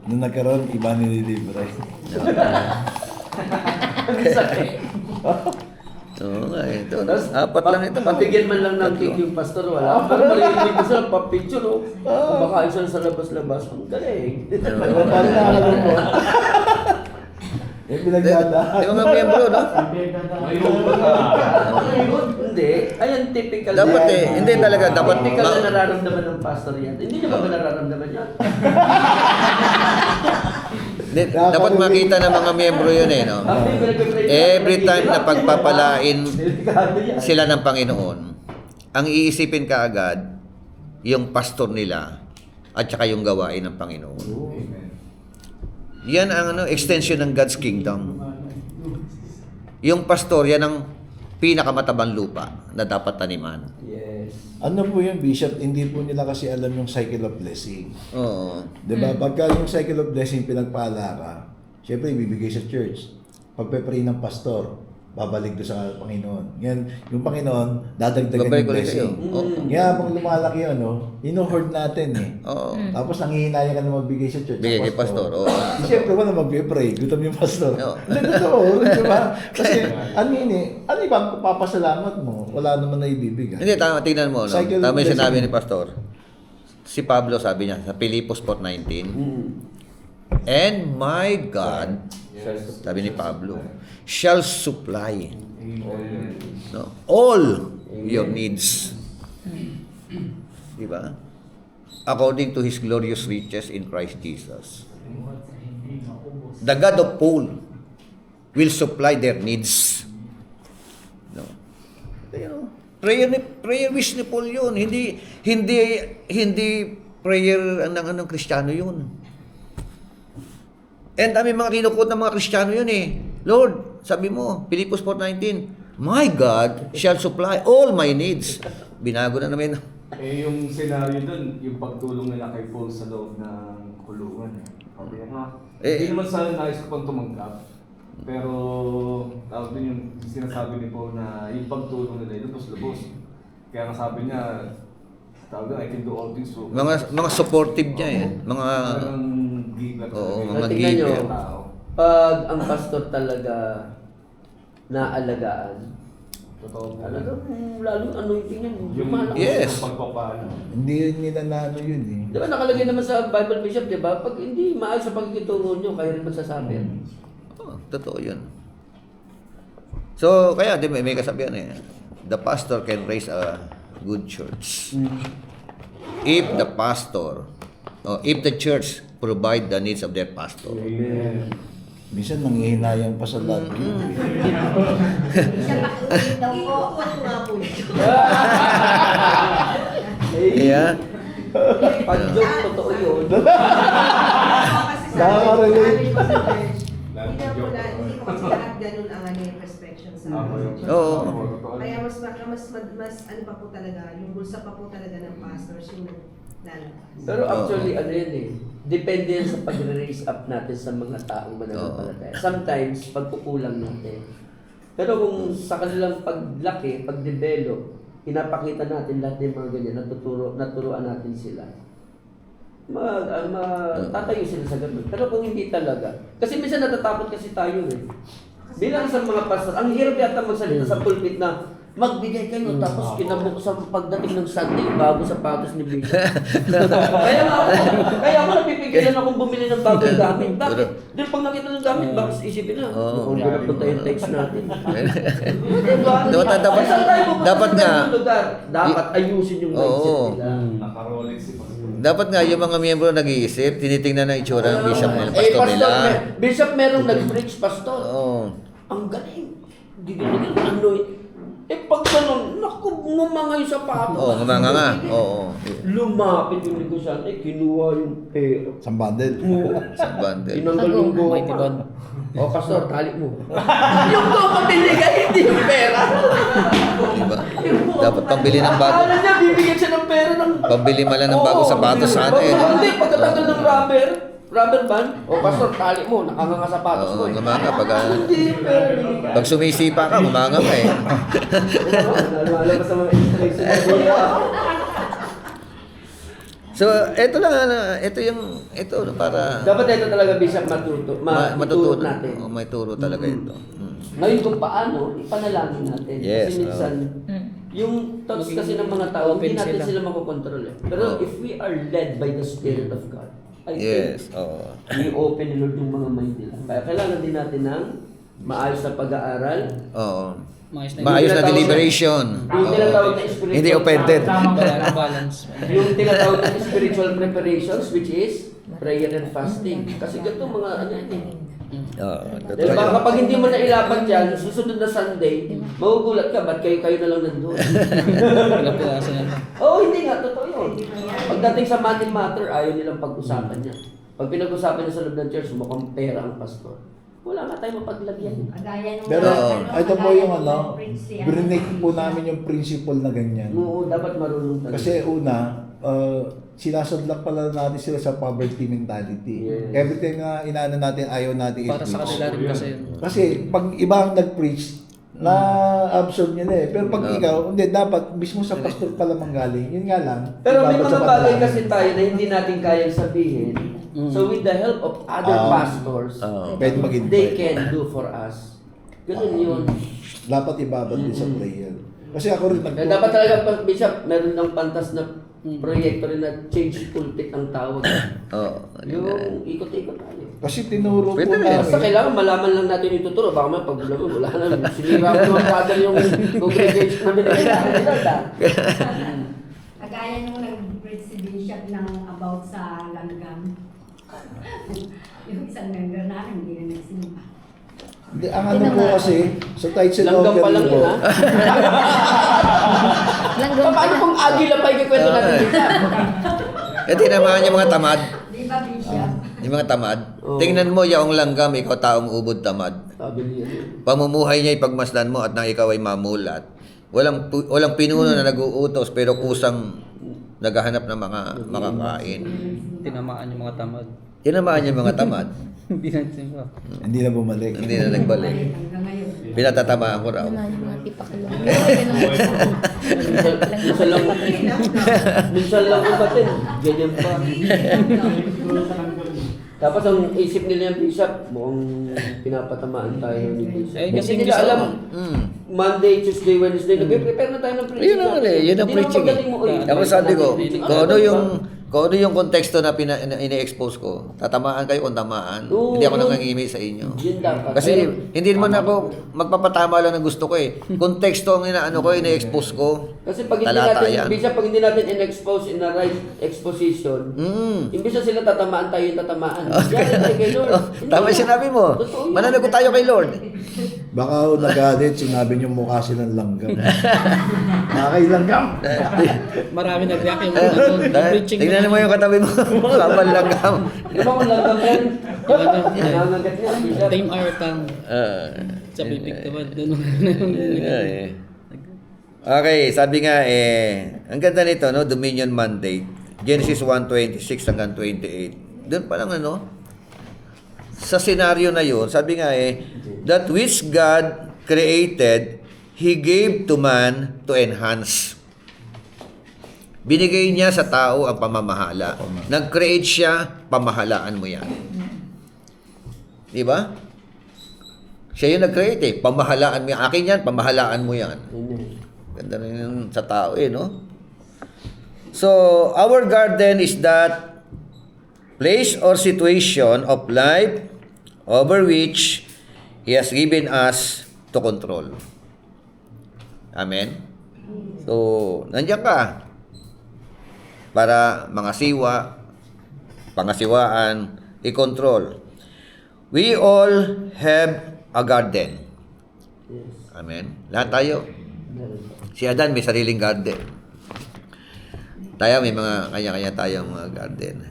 Speaker 7: nung nagkaroon, iba nililibre.
Speaker 1: Oo nga eh. Ito,
Speaker 2: Tapos,
Speaker 1: apat lang ito.
Speaker 2: Pabigyan man lang ng cake yung pastor, wala. Parang marinig ko sila, pa-picture, oh. Kumakain sila sa labas-labas. Ang galing.
Speaker 7: Paano nakakaroon mo? Eh, pinagdadaan.
Speaker 1: Di ba mga miyembro, no?
Speaker 2: Hindi. Ayan, typical.
Speaker 1: Dapat eh. Hindi talaga. Dapat
Speaker 2: Typical na nararamdaman ng pastor yan. Hindi niyo ba nararamdaman yan?
Speaker 1: Dapat makita ng mga miyembro yun eh, no? Every time na pagpapalain sila ng Panginoon, ang iisipin kaagad yung pastor nila at saka yung gawain ng Panginoon. Yan ang extension ng God's kingdom. Yung pastor, yan ang pinakamatabang lupa na dapat taniman.
Speaker 2: Yes.
Speaker 7: Ano po yung bishop, hindi po nila kasi alam yung cycle of blessing.
Speaker 1: Oo.
Speaker 7: Diba? Pagka yung cycle of blessing pinagpala ka, syempre ibibigay sa church. Pagpe-pray ng pastor, babalik doon sa Panginoon. Yan, yung Panginoon, dadagdagan
Speaker 1: Babalik
Speaker 7: yung
Speaker 1: ulit
Speaker 7: blessing.
Speaker 1: sa'yo. Oo.
Speaker 7: Kaya pag lumalaki yun, ino-hoard natin eh.
Speaker 1: Oo.
Speaker 7: Tapos nangihinaya ka na magbigay sa church.
Speaker 1: Bigay
Speaker 7: sa
Speaker 1: kay pastor. Oo.
Speaker 7: Siyempre, wala magpe-pray. Gutom yung pastor.
Speaker 1: Oo.
Speaker 7: Hindi, totoo. Di ba? Kasi, ano yun eh, ano ibang papasalamat mo? Wala naman na ibibigay.
Speaker 1: Hindi, tama, tingnan mo. No?
Speaker 7: Cycle of
Speaker 1: Tama yung
Speaker 7: blessing.
Speaker 1: sinabi ni pastor. Si Pablo sabi niya sa Pilipos 4:19, And my God, sabi ni Pablo, shall supply all your needs. Diba? According to His glorious riches in Christ Jesus. The God of all will supply their needs. No? Prayer wish ni Paul yun. Hindi prayer ng Kristiyano yun. And dami mga kinukot ng mga Kristiyano yun eh. Lord, sabi mo, Pilipos 4:19, My God shall supply all my needs. Binago na namin.
Speaker 3: Eh, yung scenario dun, yung pagtulong nila kay Paul sa loob ng kulungan. Sabi niya, hindi naman sana nais ko pang tumanggap. Pero, tawag din yung sinasabi ni Paul na yung pagtulong nila, lubos-lubos. Kaya nga sabi niya, tawag din, I can do all things through.
Speaker 1: Mga supportive niya eh. Mga
Speaker 3: Parang giver.
Speaker 1: Oo,
Speaker 3: talaga.
Speaker 1: mga
Speaker 2: Tingnan nyo,
Speaker 1: giver.
Speaker 2: pag ang pastor talaga naalagaan,
Speaker 3: Totoo po.
Speaker 2: talagang lalong anointing yan.
Speaker 3: Yung
Speaker 1: Yes.
Speaker 3: pagpapalo.
Speaker 7: Hindi nila na ano yun eh.
Speaker 2: Di ba nakalagay naman sa Bible Bishop, di ba? Pag hindi maayos sa pagkikitungo nyo, kayo rin magsasabi.
Speaker 1: Oh, totoo yun. So, kaya di ba, may kasabihan eh. The pastor can raise a good church. If the pastor, if the church provide the needs of their pastor.
Speaker 3: Amen.
Speaker 7: Minsan nanghihinayang pa sa lahat.
Speaker 8: Siya pakiulit daw po.
Speaker 5: Iuwat ko nga po yun.
Speaker 1: Yeah.
Speaker 2: Pag joke, totoo yun.
Speaker 5: Kasi sa
Speaker 7: Nakaka-relate.
Speaker 5: amin po sa church, hindi ko kasi lahat ganun ang ano yung perspective sa
Speaker 1: Oo.
Speaker 5: Kaya mas ano pa po talaga, yung bulsa pa po talaga ng pastors yung lalabas.
Speaker 2: Pero actually, ano yun eh, depende yan sa pag-raise up natin sa mga taong mananampalataya. Sometimes, pagkukulang natin. Pero kung sa kanilang paglaki, pag-develop, pinapakita natin lahat ng mga ganyan, naturuan natin sila. Tatayo sila sa ganun. Pero kung hindi talaga, kasi minsan natatakot kasi tayo eh. Bilang isang mga pastor, ang hirap yata magsalita sa pulpit na magbigay kayo, tapos kinabuksan pagdating ng Sunday, bago sapatos ni Bishop. kaya ako napipigilan akong bumili ng bagong gamit. Bakit? Dahil pag nakita ng gamit, bakit isipin na?
Speaker 1: Oo.
Speaker 2: Kung ganap punta yung text natin.
Speaker 1: Dapat-
Speaker 2: Saan tayo pupunta
Speaker 1: dapat
Speaker 2: sa
Speaker 1: nga.
Speaker 2: ganung lugar? Dapat ayusin yung mindset
Speaker 1: Oo.
Speaker 2: nila.
Speaker 3: Naka-Rolex si Pastor.
Speaker 1: Dapat nga yung mga miyembro nag-iisip, tinitingnan ng itsura ng bishop nila, pastor nila.
Speaker 2: Bishop merong nag-preach, pastor.
Speaker 1: Oo.
Speaker 2: Ang galing. Gigiligil, anoint. Pag ganun, naku, ngumanga yung sapatos.
Speaker 1: Oo, ngumanga nga. Oo.
Speaker 2: Lumapit yung negosyante, kinuha yung pera.
Speaker 7: Sa bundle.
Speaker 1: Sa bundle.
Speaker 2: Tinanggal yung goma.
Speaker 9: Mighty God.
Speaker 2: O, pastor, tali mo. Yung goma binigay, hindi yung pera.
Speaker 1: Diba? Dapat pambili ng bago.
Speaker 2: Akala niya, bibigyan siya ng pera ng...
Speaker 1: Pambili man lang ng bagong sapatos sana eh.
Speaker 2: Hindi, pagkatanggal ng rubber band, o pastor, tali mo, nakanganga sapatos mo.
Speaker 1: Oo, ngumanga pag
Speaker 2: Hindi, pera.
Speaker 1: pag sumisipa ka, ngumanga ka eh.
Speaker 2: Alam sa mga illustration.
Speaker 1: So, ito lang, ito para
Speaker 2: Dapat ito talaga, Bishop, matuturo
Speaker 1: matutunan.
Speaker 2: natin.
Speaker 1: Oh, may turo talaga ito.
Speaker 2: Ngayon kung paano, ipanalangin natin.
Speaker 1: Yes,
Speaker 2: Kasi minsan, yung thoughts kasi ng mga tao, hindi
Speaker 9: Open
Speaker 2: natin
Speaker 9: sila.
Speaker 2: sila makokontrol eh. Pero
Speaker 1: Oh.
Speaker 2: if we are led by the Spirit of God, I
Speaker 1: Yes,
Speaker 2: think,
Speaker 1: oo.
Speaker 2: i-open ni Lord yung mga mind nila. Kaya kailangan din natin ng maayos na pag-aaral,
Speaker 1: Oo.
Speaker 9: Maayos na
Speaker 1: Maayos na deliberation.
Speaker 2: yung
Speaker 1: Oo.
Speaker 2: tinatawag na spiritual
Speaker 1: Hindi offended.
Speaker 9: balance.
Speaker 2: yung tinatawag na spiritual preparations, which is prayer and fasting. Kasi ganito mga ano yan eh.
Speaker 1: Oo.
Speaker 2: Dahil baka kapag hindi mo na ilapat yan, susunod na Sunday, magugulat ka, ba't kayo na lang nandun?
Speaker 9: Pinapuwasan na lang.
Speaker 2: Oo, hindi nga, totoo yun. Pagdating sa money matter, ayaw nilang pag-usapan niya. Pag pinag-usapan niya sa loob ng church, mukhang pera ang pastor. Wala nga tayong mapaglagyan.
Speaker 8: Kagaya nung
Speaker 7: Pero ito po yung
Speaker 8: Brinake
Speaker 7: brinake po namin yung principle na ganyan.
Speaker 2: Oo, dapat marunong talaga.
Speaker 7: Kasi una, sinasadlak pala natin sila sa poverty mentality.
Speaker 2: Yes.
Speaker 7: Everything na inaano natin, ayaw natin
Speaker 9: Para sa
Speaker 7: i-preach.
Speaker 9: kanila rin kasi yun.
Speaker 7: Kasi pag iba ang nag-preach, na-absorb nila eh. Pero pag ikaw, hindi, dapat mismo sa pastor pala manggaling. Yun nga lang.
Speaker 2: Pero may
Speaker 7: dapat
Speaker 2: mga
Speaker 7: sa
Speaker 2: bagay
Speaker 7: panalangin.
Speaker 2: kasi tayo na hindi natin kayang sabihin. So with the help of other pastors,
Speaker 7: Pwede mag-invite.
Speaker 2: they can do for us. Ganun yun.
Speaker 7: Dapat ibabad din sa prayer. Kasi ako rin
Speaker 2: Kaya dapat talaga, Bishop, meron ng pantas na proyekto rin na change pulpit ang tawag.
Speaker 1: Oo.
Speaker 2: Yung ikot-ikot tayo.
Speaker 7: Kasi tinuro po
Speaker 1: Pwede rin.
Speaker 7: namin.
Speaker 2: Basta kailangan malaman lang natin yung tuturo. Baka may pag-vlog, wala na. Sinira ko ng father yung congregation na binigyan.
Speaker 8: Kagaya nung nag-preach si Bishop ng about sa langgam. Yung isang member namin, hindi na nagsimba.
Speaker 7: Hindi, ang ano po kasi, sa tight sa
Speaker 2: Langgam pa lang
Speaker 7: po,
Speaker 2: yun, ha?
Speaker 6: Langgam
Speaker 2: Paano kung agila pa yung kwento natin dito?
Speaker 1: Eh, tinamaan yung mga tamad.
Speaker 8: Di ba, Bishop?
Speaker 1: Yung mga tamad.
Speaker 2: Oo.
Speaker 1: Tingnan mo yung langgam, ikaw taong ubod tamad.
Speaker 2: Sabi niya yun.
Speaker 1: Pamumuhay niya ipagmasdan mo at nang ikaw ay mamulat. Walang pinuno na nag-uutos pero kusang naghahanap ng mga makakain.
Speaker 9: Tinamaan yung mga tamad.
Speaker 1: Tinamaan yung mga tamad.
Speaker 9: Hindi na simba.
Speaker 7: hindi na bumalik.
Speaker 1: Hindi na nagbalik.
Speaker 8: Hanggang ngayon.
Speaker 1: Pinatatamaan ko raw.
Speaker 6: Naman yung mga tipakalong.
Speaker 2: Minsan lang umatin. Ganyan pa. Tapos ang isip nila yung Bishop, mukhang pinapatamaan tayo ni Bishop.
Speaker 9: Eh,
Speaker 2: Hindi
Speaker 9: kasi
Speaker 2: nila
Speaker 9: gusto
Speaker 2: alam,
Speaker 1: Mm.
Speaker 2: Monday, Tuesday, Wednesday, nag-prepare na tayo ng preaching.
Speaker 1: Yun ang yun ang preaching. Tapos sabi ko, kung ano yung konteksto na ini-expose ko, tatamaan kayo kung tamaan.
Speaker 2: Oo,
Speaker 1: Hindi ako
Speaker 2: yun.
Speaker 1: nangangimi sa inyo.
Speaker 2: Yun dapat.
Speaker 1: Kasi hindi naman ako magpapatama lang ng gusto ko eh. Konteksto ang inaano ko, ini-expose ko.
Speaker 2: Kasi pag hindi
Speaker 1: Talata
Speaker 2: natin,
Speaker 1: yan.
Speaker 2: Bishop, pag hindi natin in-expose in the right exposition, imbis na sila tatamaan, tayo yung tatamaan. Yan tayo kay Lord. Hindi
Speaker 1: Tama
Speaker 2: na.
Speaker 1: yung sinabi mo.
Speaker 2: Totoo yun.
Speaker 1: Mananagot tayo kay Lord.
Speaker 7: Baka ako nagalit, sinabi niyo mukha silang langgam. Nakakailanggam.
Speaker 9: Marami nag-react yung mga
Speaker 1: Tingnan Tingnan mo yung katabi mo. Kapal langgam.
Speaker 2: Di ba kung langgam yan? Nangangagat niya, Bishop.
Speaker 9: Time hour kang sa
Speaker 1: Yun
Speaker 9: bibig
Speaker 1: nga
Speaker 9: naman doon.
Speaker 1: eh. Okay, sabi nga ang ganda nito, no? Dominion mandate. Genesis 1:26 hanggang 28. Doon pa lang sa senaryo na yun, sabi nga that which God created, He gave to man to enhance. Binigay niya sa tao ang pamamahala. Nag-create siya, pamahalaan mo yan. Di ba? Siya yung nag-create pamahalaan mo yan. Akin yan, pamahalaan mo yan.
Speaker 2: Amen.
Speaker 1: Ganda na yun sa tao no? So, our garden is that place or situation of life over which He has given us to control. Amen? So, nandiyan ka para pangasiwaan, i-control. We all have a garden.
Speaker 2: Yes.
Speaker 1: Amen? Lahat tayo.
Speaker 2: Meron.
Speaker 1: Si Adan may sariling garden. Tayo may mga kanya-kanya tayong mga garden.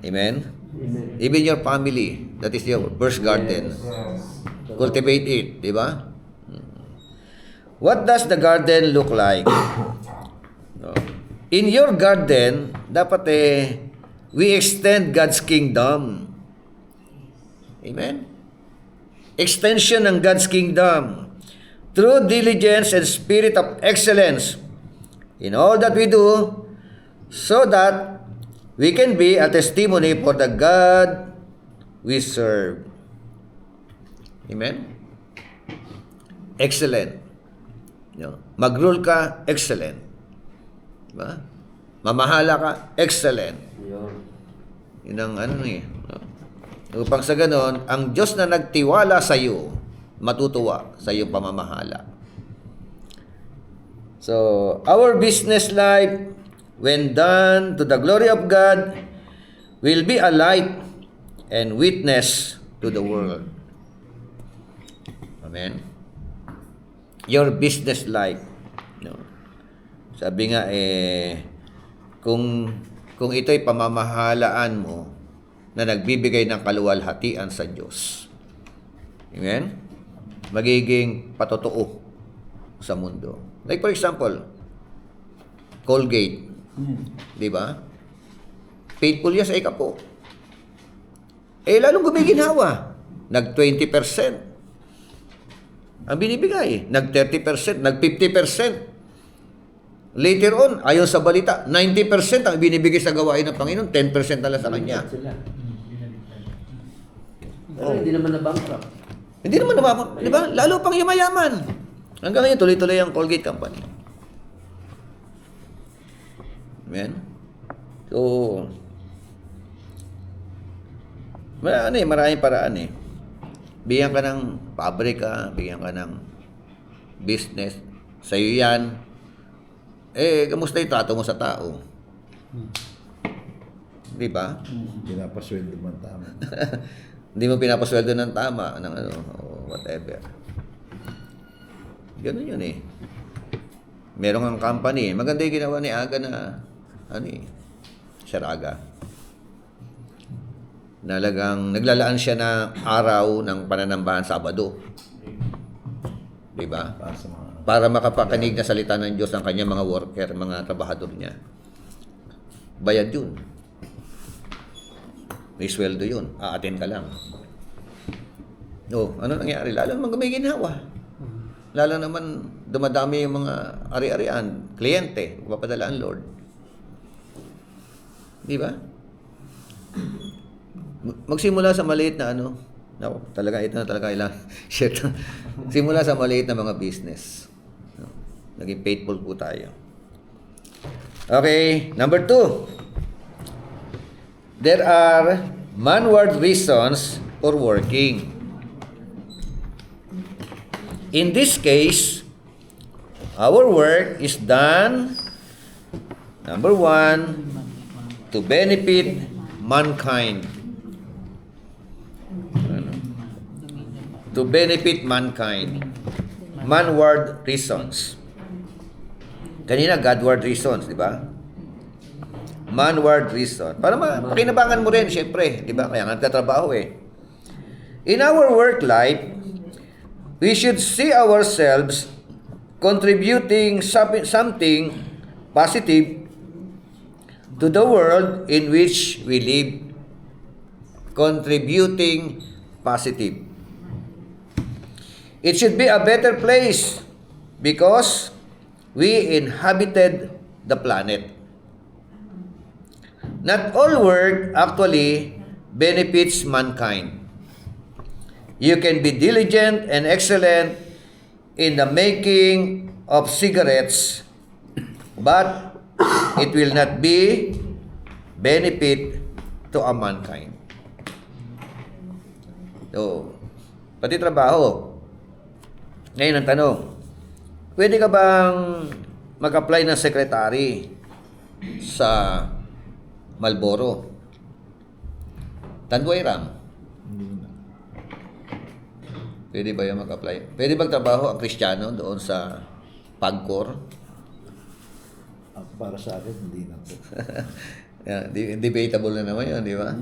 Speaker 1: Amen?
Speaker 2: Amen.
Speaker 1: Even your family, that is your first garden. Cultivate it, di ba? What does the garden look like? No. In your garden, dapat we extend God's kingdom. Amen? Extension ng God's kingdom through diligence and spirit of excellence in all that we do, so that we can be a testimony for the God we serve. Amen? Excellent. No. Mag-rule ka, excellent. Diba? Mamahala ka, excellent.
Speaker 2: Yun.
Speaker 1: Yun ang no? Upang sa ganon, ang Diyos na nagtiwala sa iyo, matutuwa sa iyong pamamahala. So, our business life, when done to the glory of God, will be a light and witness to the world. Amen? Your business life. No? Sabi nga, kung ito'y pamamahalaan mo na nagbibigay ng kaluwalhatian sa Diyos. Amen? Magiging patotoo sa mundo. Like for example, Colgate. Di ba? Faithful yan sa ikapo. Lalong gumiginhawa. Nag 20%. Ang binibigay. Nag 30%. Nag 50%. Later on, ayon sa balita, 90% ang binibigay sa gawain ng Panginoon, 10% na lang sa Kanya.
Speaker 2: Sila. Pero hindi naman na-bankrupt.
Speaker 1: Hindi naman naman, di ba? Lalo pang yumayaman. Hanggang ngayon, tuloy-tuloy ang Colgate Company. Amen? So, maraming paraan Bigyan ka ng pabrika, bigyan ka ng business. Sa'yo yan. Kamusta yung trato mo sa tao? Di ba?
Speaker 7: Pinapasweldo man tama.
Speaker 1: Hindi mo pinapasweldo ng tama, ng o whatever. Ganun yun Meron ang company. Maganda yung ginawa ni Aga na, Sir Aga. Naglalaan siya ng araw ng pananambahan Sabado. Di ba?
Speaker 7: Para sa mga
Speaker 1: Para makapakinig na salita ng Diyos ang kanyang mga worker, mga trabahador niya. Bayad yun. May sweldo yun. Aatin ka lang. Ano nangyari? Lalo naman gumiginhawa. Lalo naman dumadami yung mga ari-arian, kliyente, papadala ang Lord. Di ba? Magsimula sa maliit na talaga ito na talaga ilang share. Simula sa maliit na mga business. Naging faithful po tayo. Okay, number 2. There are manward reasons for working. In this case, our work is done, number 1, to benefit mankind. To benefit mankind. Manward reasons. Kanina, Godward reasons, di ba? manward reason. Para pakinabangan mo rin, syempre. Di ba? Kaya nga nagtatrabaho eh. In our work life, we should see ourselves contributing something positive to the world in which we live. Contributing positive. It should be a better place because we inhabited the planet. Not all work actually benefits mankind. You can be diligent and excellent in the making of cigarettes, but it will not be benefit to a mankind. So, pati trabaho. Ngayon ang tanong, pwede ka bang mag-apply ng secretary sa Marlboro? Tanduay Ram? Pwede ba yung mag-apply? Pwede bang trabaho ang Kristiyano doon sa Pagcor?
Speaker 7: Para sa akin, hindi na po.
Speaker 1: Yeah, debatable na naman yun, di ba?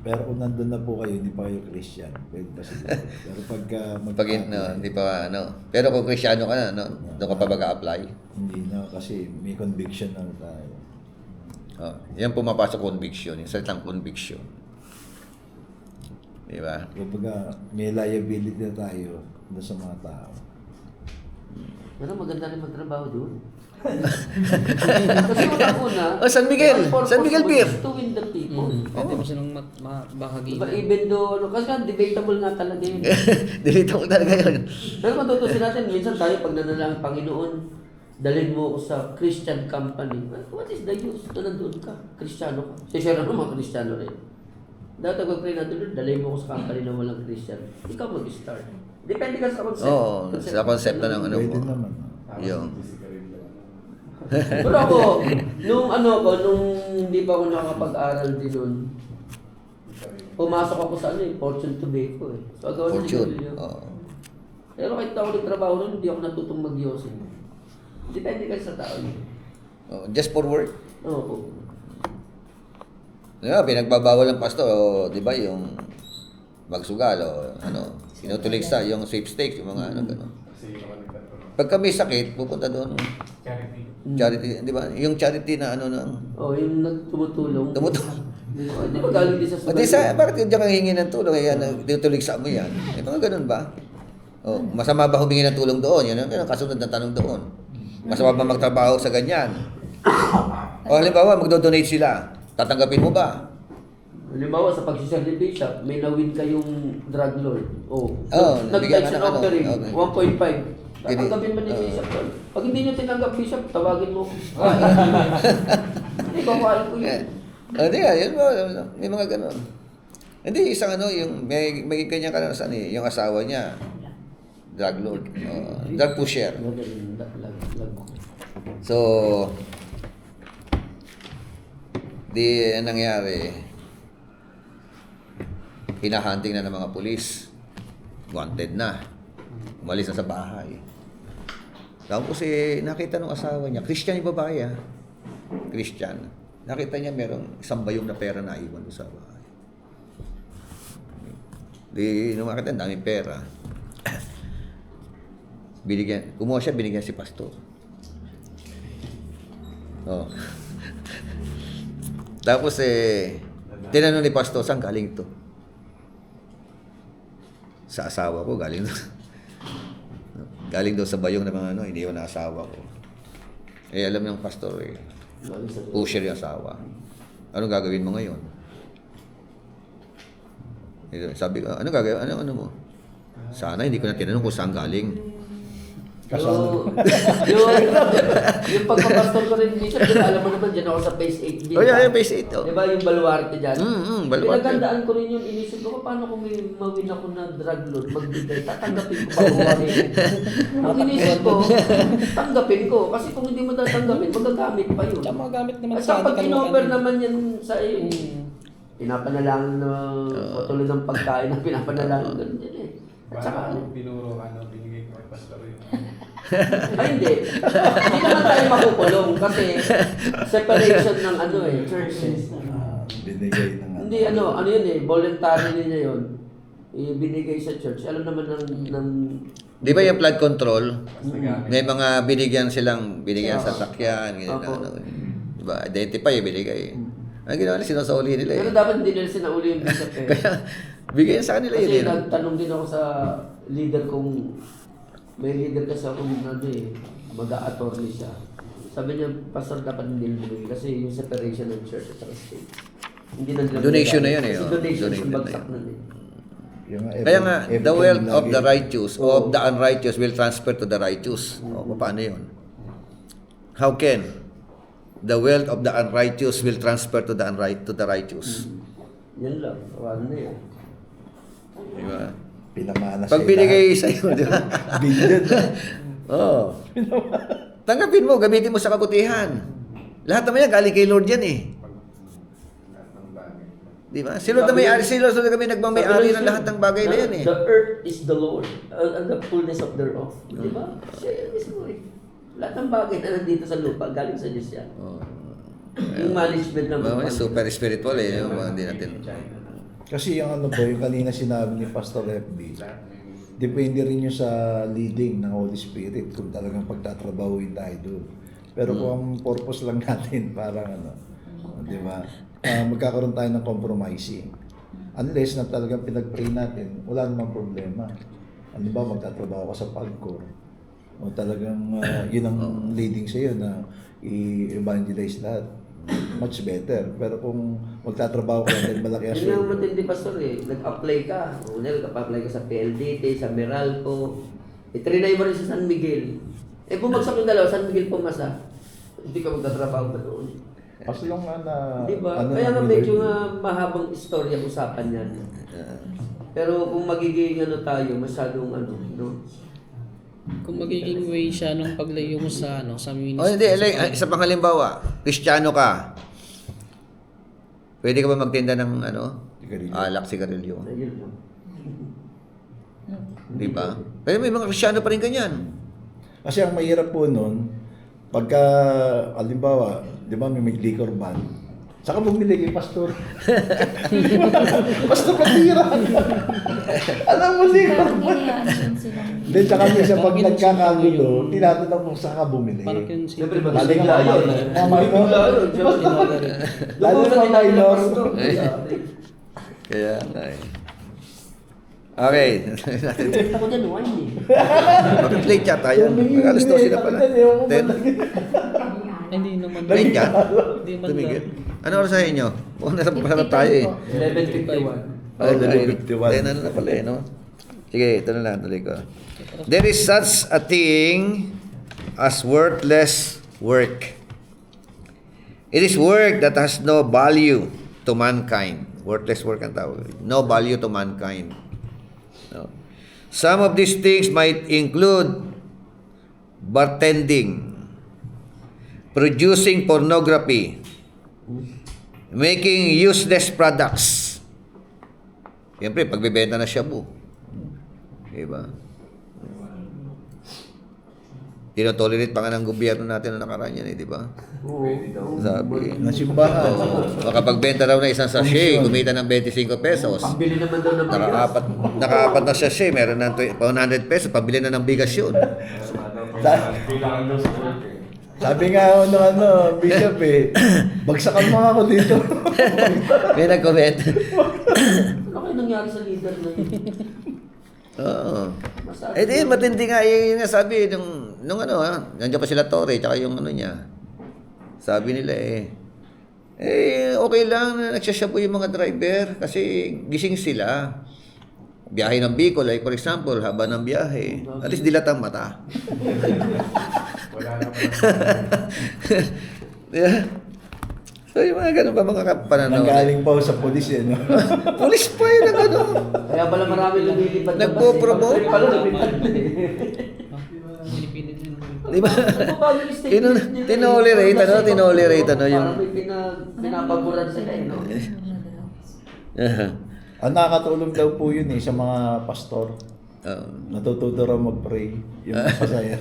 Speaker 7: Pero kung nandun na po kayo, hindi pa kayo Christian, pwede pa siguro. Pero pagka
Speaker 1: Pag, no, hindi pa, ano. Pero kung Kristiyano ka na, no, doon ka pa mag-apply.
Speaker 7: hindi na kasi may conviction na tayo.
Speaker 1: Oh, yan pumapasok conviction, yung salitang conviction. Di ba?
Speaker 7: Kumbaga, may liability na tayo doon sa mga tao.
Speaker 2: Pero maganda rin magtrabaho doon. Kasi una,
Speaker 1: Oh, San Miguel! San Miguel Beer!
Speaker 2: to win the people.
Speaker 9: Pwede mo silang bahagi.
Speaker 2: Diba, even though, kasi nga, debatable nga talaga yun.
Speaker 1: Dilito ko talaga yun.
Speaker 2: Pero matutusin natin, minsan tayo pag nanalangin Panginoon, dalhin mo ako sa Christian company. What is the use? Ito nandun ka. Kristiyano ka. Sisira naman mga Kristiyano rin. Dati pag-pray natin doon, dalhin mo ako sa company na walang Christian. Ikaw mag-start. Depende ka sa concept.
Speaker 1: Oo, sa konsepto ng ano
Speaker 7: Pwede
Speaker 1: mo.
Speaker 7: naman.
Speaker 1: Yung.
Speaker 2: Pero ako, nung hindi pa ako nakakapag-aral din nun, pumasok ako sa Fortune Tobacco eh. So, agaw
Speaker 1: Fortune.
Speaker 2: Yun.
Speaker 1: Oo.
Speaker 2: Pero kahit ako nagtrabaho nun, hindi ako natutong mag-yosin. Depende kasi sa tao yun.
Speaker 1: Oh, just for work.
Speaker 2: Oo.
Speaker 1: Yeah, pinagbabawal ng pastor, di ba, yung magsugal o ano, sinutulig sa yung sweepstakes, yung mga ano, gano'n. Pagka may sakit, pupunta doon.
Speaker 10: Charity.
Speaker 1: Charity, di ba? Yung charity na ano na.
Speaker 2: Yung nagtumutulong.
Speaker 1: Tumutulong.
Speaker 2: Di ba galing din sa
Speaker 1: O di sa, bakit diyan kang hingi ng tulong? Kaya tinutulig sa mo yan. Eh, mga ganun ba? O, masama ba humingi ng tulong doon? Yan ang kasunod na tanong doon. Masama ba magtrabaho sa ganyan? O halimbawa, magdo-donate sila. Tatanggapin mo ba?
Speaker 2: Halimbawa, sa pag-share ni Bishop, may nawin kayong drug lord.
Speaker 1: nabigyan ka
Speaker 2: Nag-touch
Speaker 1: ng ano,
Speaker 2: offering,
Speaker 1: okay.
Speaker 2: 1.5. Tatanggapin ba ni Bishop doon? Pag hindi nyo tinanggap Bishop, tawagin mo. Hindi, babae ko yun.
Speaker 1: Hindi nga, yun ba? May mga ganun. Hindi, isang ano, yung may ganyan karanasan eh. Yung asawa niya, drug lord. Drug pusher. So, di nangyari, hinahunting na ng mga pulis. Wanted na. Umalis na sa bahay. Tapos nakita ng asawa niya, Christian yung babae Christian. Nakita niya merong isang bayong na pera na iwan sa bahay. Di, nung makita, daming pera. Kumuha siya, binigyan si pastor. Oh. Tapos tinanong ni pastor, saan galing ito? Sa asawa ko, galing doon. Galing doon sa bayong na mga iniwan na asawa ko. Alam ng pastor pusher yung asawa. Anong gagawin mo ngayon? Sabi ko, anong gagawin? Ano mo? Sana hindi ko na tinanong kung saan galing.
Speaker 2: Yung pagpapastor ko rin, minsan, alam mo naman, dyan ako sa Phase 8.
Speaker 1: Oh, yeah, Phase 8.
Speaker 2: Diba yung baluarte dyan?
Speaker 1: Baluarte.
Speaker 2: Pinagandaan ko rin yun, inisip ko, paano kung may mawin ako na drug lord, magbigay, tatanggapin ko pa buwarin. Ang inisip ko, tanggapin ko. Kasi kung hindi mo tatanggapin, magagamit pa yun.
Speaker 9: Tsaka magagamit naman
Speaker 2: At
Speaker 9: sa
Speaker 2: pag
Speaker 9: atin,
Speaker 2: in-offer naman yan sa iyo, pinapanalangin na patulad ng pagkain na pinapanalangin, ganun din eh. At saka,
Speaker 4: binuro, binigay ko kay pastor yun.
Speaker 2: Ay, hindi. Hindi naman tayo makukulong kasi separation ng churches.
Speaker 7: Binigay ng
Speaker 2: Hindi, ano yun voluntary niya yun. Ibinigay sa church. Alam naman ng
Speaker 1: Di ba yung flood control? May mga binigyan sa sakyan, ganyan,
Speaker 2: Opo.
Speaker 1: Di ba? Identify, binigay. Ang ginawa nila, sinusauli nila
Speaker 2: Pero
Speaker 1: eh.
Speaker 2: dapat hindi nila sinauli yung bishop eh.
Speaker 1: Kaya, bigyan sa kanila
Speaker 2: Kasi
Speaker 1: yun eh.
Speaker 2: nagtanong din ako sa leader kung may leader kasi ako mag-a-attorney siya. Sabi niya, pastor, dapat hindi nila binigay kasi yung separation ng church at state. Hindi na nila
Speaker 1: Donation na
Speaker 2: binigay.
Speaker 1: yun eh,
Speaker 2: Kasi
Speaker 1: oh.
Speaker 2: donation
Speaker 1: Donation
Speaker 2: yung
Speaker 1: na
Speaker 2: bagsak
Speaker 1: yun.
Speaker 2: nun eh.
Speaker 1: Kaya nga, the wealth of the
Speaker 7: right
Speaker 1: righteous or of the unrighteous will transfer to the righteous. O, paano yun? How can the wealth of the unrighteous will transfer to the righteous?
Speaker 2: Yan lang. Ano na yan.
Speaker 1: Di ba?
Speaker 7: Pinamana
Speaker 1: Pag binigay sa'yo, di ba?
Speaker 7: Billion.
Speaker 1: Oo. Tanggapin mo, gamitin mo sa kabutihan. Lahat naman yan, galing kay Lord yan eh. Di ba? Si Lord na may-ari, kami nagmamay-ari ng lahat ng bagay na yan eh.
Speaker 2: The earth is the Lord and the fullness of thereof. Di ba? Siya yan mismo eh. Lahat ng bagay na nandito sa lupa, galing sa Diyos yan.
Speaker 1: Oo.
Speaker 2: Yung management ng
Speaker 1: Well, super spiritual eh. Yung mga hindi natin.
Speaker 7: Kasi yung yung kanina sinabi ni Pastor FB, depende rin yung sa leading ng Holy Spirit kung talagang pagtatrabahuin tayo doon. Pero kung ang purpose lang natin, parang di ba? Magkakaroon tayo ng compromising. Unless na talagang pinag-pray natin, wala namang problema. Ano ba, magtatrabaho ka sa Pagcor, o talagang yun ang leading sa'yo na i-evangelize lahat. Much better. Pero kung magtatrabaho ka dahil malaki ang
Speaker 2: Yun yung
Speaker 7: sweldo,
Speaker 2: matindi pastor eh. Nag-apply ka. Unel, nag-apply ka sa PLDT, sa Meralco. Trinay mo rin sa San Miguel. Bumagsak yung dalawa, San Miguel pumasa. Hindi ka magtatrabaho ba doon?
Speaker 7: as long na
Speaker 2: Di ba?
Speaker 7: ano
Speaker 2: Kaya nga
Speaker 7: na
Speaker 2: medyo
Speaker 7: Lord,
Speaker 2: mahabang istorya usapan yan. Pero kung magiging tayo, masyadong no?
Speaker 9: Kung magiging way siya nung paglayo mo sa sa ministry.
Speaker 1: O hindi, isa pang halimbawa, Kristiyano ka. Pwede ka ba magtinda ng
Speaker 7: Sigarilyo.
Speaker 1: alak, sigarilyo?
Speaker 2: Ayun lang.
Speaker 1: Di ba? Pero may mga Kristiyano pa rin ganyan.
Speaker 7: kasi ang mahirap po nun, pagka, halimbawa, di ba may liquor ban, saka bumili kay Pastor. Pastor patira. Alam mo liquor
Speaker 6: Parang
Speaker 7: ban.
Speaker 6: hinayaan yun silang...
Speaker 7: Then saka minsan pag nagkakagulo, tinatanong kung saan ka bumili.
Speaker 9: Parang yun
Speaker 2: Siyempre,
Speaker 9: si-
Speaker 7: Lalo nga
Speaker 2: yun.
Speaker 7: mga minor. Lalo
Speaker 2: Lalo
Speaker 7: mga minor.
Speaker 1: Kaya nga eh. Okay.
Speaker 2: Ako dyan, wine eh.
Speaker 1: Bakit late yata yan? Alas 12 na pala. 10?
Speaker 9: Hindi naman.
Speaker 1: Late ka?
Speaker 9: Hindi man
Speaker 1: Tumigil. Ano oras sa inyo? Huwag na pala tayo eh.
Speaker 2: 11:51.
Speaker 1: Ay,
Speaker 7: 11:51.
Speaker 1: ano na pala eh, no? Sige, ito na lang, tuloy ko. There is such a thing as worthless work. It is work that has no value to mankind. Worthless work ang tawag. No value to mankind. No. Some of these things might include bartending, producing pornography, making useless products. Siyempre, pagbebenta na shabu. Diba? Tinotolerate pa nga ng gobyerno natin na nakaraan yan eh, di ba? Sabi.
Speaker 7: Ng simbahan.
Speaker 1: Makapagbenta raw na isang sachet, kumita ng 25 pesos.
Speaker 2: Pambili naman daw ng bigas.
Speaker 1: Nakaapat na sachet, meron ng 100 pesos, pabili na ng bigas yun.
Speaker 3: Kailangan daw sa work eh.
Speaker 7: Sabi nga Bishop bagsakan mo ako dito.
Speaker 1: May nag-comment.
Speaker 2: Ano kayo nangyari sa leader na yun?
Speaker 1: Oo. Eh matindi nga yung sabi nung nandiyan pa sila Torre, tsaka yung niya. Sabi nila okay lang na nagsashabu yung mga driver kasi gising sila. Biyahe ng Bicol, like for example, haba ng biyahe. At least dilat ang mata.
Speaker 3: Wala na
Speaker 1: Yeah. So yung mga ganun pa mga pananaw.
Speaker 7: Nanggaling pa sa pulis no?
Speaker 1: Pulis pa yun ang
Speaker 2: Kaya pala marami lumilipad na
Speaker 1: Nagpo-promote.
Speaker 2: Pag-trip pala lumipad na eh.
Speaker 9: Pinipilit din.
Speaker 1: Di ba? Tinolerate yung...
Speaker 2: Parang may pinapaguran sila eh, no?
Speaker 7: Ang nakakatulong daw po yun sa mga pastor. Natututo raw mag-pray. Yung pasaya.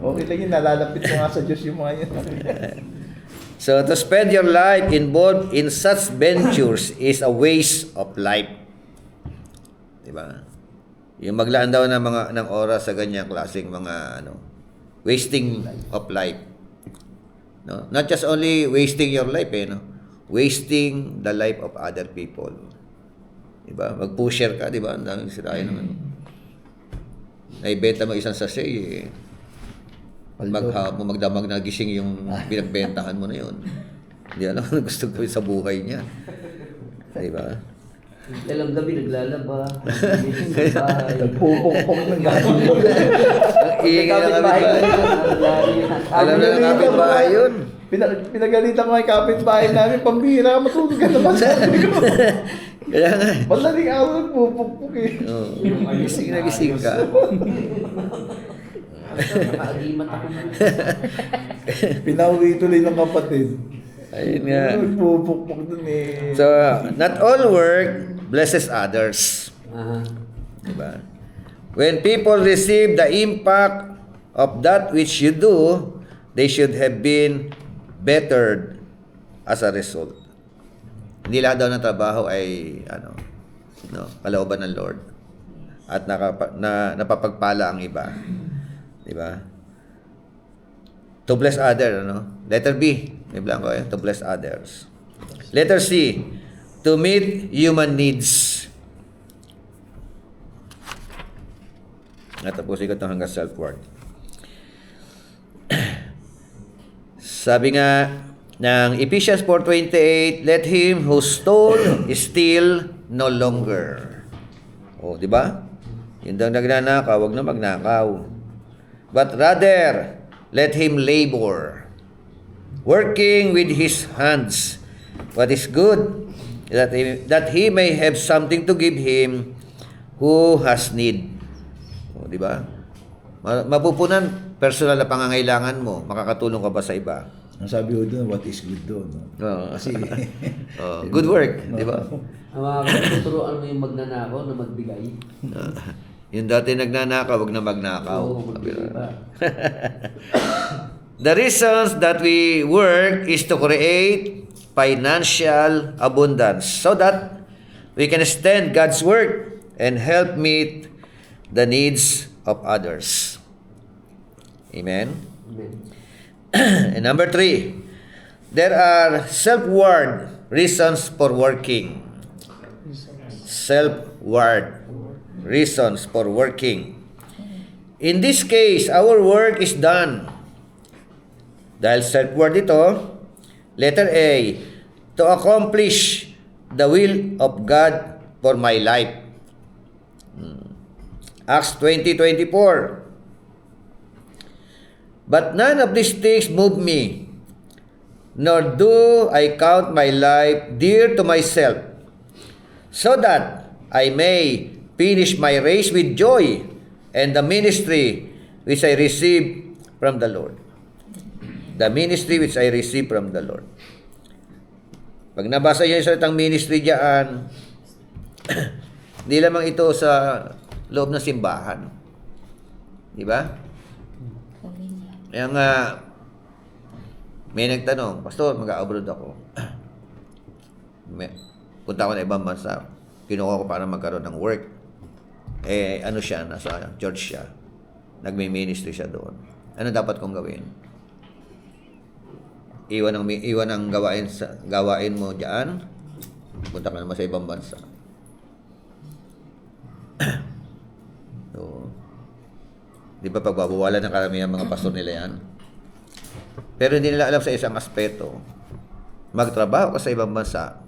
Speaker 7: Okay lang yun, nalalapit mo nga sa Diyos yung mga yun.
Speaker 1: So, to spend your life involved in such ventures is a waste of life. Diba? Yung maglaan daw ng oras sa ganyang klaseng mga wasting of life. No? Not just only wasting your life, no? Wasting the life of other people. Diba? Mag-pusher ka, diba? Ang daming sirayan naman. Naibenta mo isang sachet, maghapon, magdamag na gising yung pinagbentahan mo na yun. Hindi alam kung gusto ko sa buhay niya. Diba?
Speaker 2: Ilang gabi naglalaba.
Speaker 7: Nagpupukpok ng galing.
Speaker 1: Ang ingay ng kapitbahay. Alam na ng kapitbahay yun.
Speaker 7: Pinagalitan ko yung kapitbahay namin, pambira, matulog ka naman sabi ko.
Speaker 1: Kaya nga.
Speaker 7: Madaling araw nagpupukpok eh.
Speaker 1: Gising na gising ka.
Speaker 2: Nakaagimat ako.
Speaker 7: Pinauwi tuloy ng kapatid.
Speaker 1: Ayun nga.
Speaker 7: Nagpupukpok dun eh.
Speaker 1: So, not all work blesses others. Diba? When people receive the impact of that which you do, they should have been bettered as a result. Hindi lahat daw ng trabaho ay kalooban ng Lord. At napapagpala ang iba. Diba? To bless others, Letter B, may blanco to bless others. Letter C, to meet human needs. Natapusin ko ito hanggang self-worth. Sabi nga ng Ephesians 4:28, let him who stole steal no longer. O, di ba? Yung daw nagnanakaw, wag na magnakaw. But rather, let him labor, working with his hands what is good, that he may have something to give him who has need. O, di ba? Mapupunan, personal na pangangailangan mo, makakatulong ka ba sa iba?
Speaker 7: Ang sabi ko doon, what is good doon. Kasi,
Speaker 1: good work, di ba?
Speaker 2: Ang mga tuturuan mo yung magnanakaw na magbigay.
Speaker 1: Yung dati nagnanakaw, wag na magnakaw.
Speaker 2: Oo, magbigay pa.
Speaker 1: The reasons that we work is to create financial abundance so that we can extend God's work and help meet the needs of others. Amen?
Speaker 2: Amen.
Speaker 1: And number 3, there are self-worth reasons for working. Self-worth reasons for working. In this case, our work is done. Dahil self-worth ito, letter A, to accomplish the will of God for my life. Acts 20:24. But none of these things move me, nor do I count my life dear to myself, so that I may finish my race with joy and the ministry which I receive from the Lord. The ministry which I receive from the Lord. Pag nabasa niyo yung salitang ministry diyan, hindi lamang ito sa loob ng simbahan. Di ba? Kaya nga, may nagtanong, Pastor, mag-abroad ako. Punta ako na ibang bansa. Kinuha ko para magkaroon ng work. Ano siya, nasa church siya. Nagme-ministry siya doon. Ano dapat kong gawin? Iwan ang gawain mo diyan. Punta ka naman sa ibang bansa. So, di ba pagbabawalan ng karamihan mga pastor nila yan? Pero hindi nila alam sa isang aspeto. Magtrabaho ka sa ibang bansa.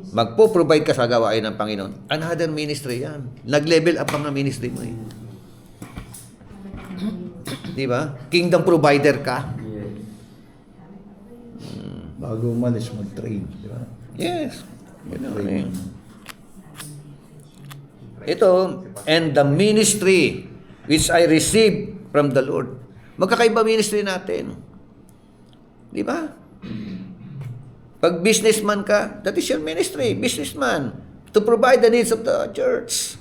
Speaker 1: Magpo-provide ka sa gawain ng Panginoon. Another ministry yan. Nag-level up ang ministry mo eh. Di ba? Kingdom provider ka.
Speaker 7: bago umalis, mag-train. Di ba?
Speaker 1: Yes. Ito, and the ministry which I received from the Lord. Magkakaiba ministry natin. Di ba? Pag businessman ka, that is your ministry, businessman. to provide the needs of the church.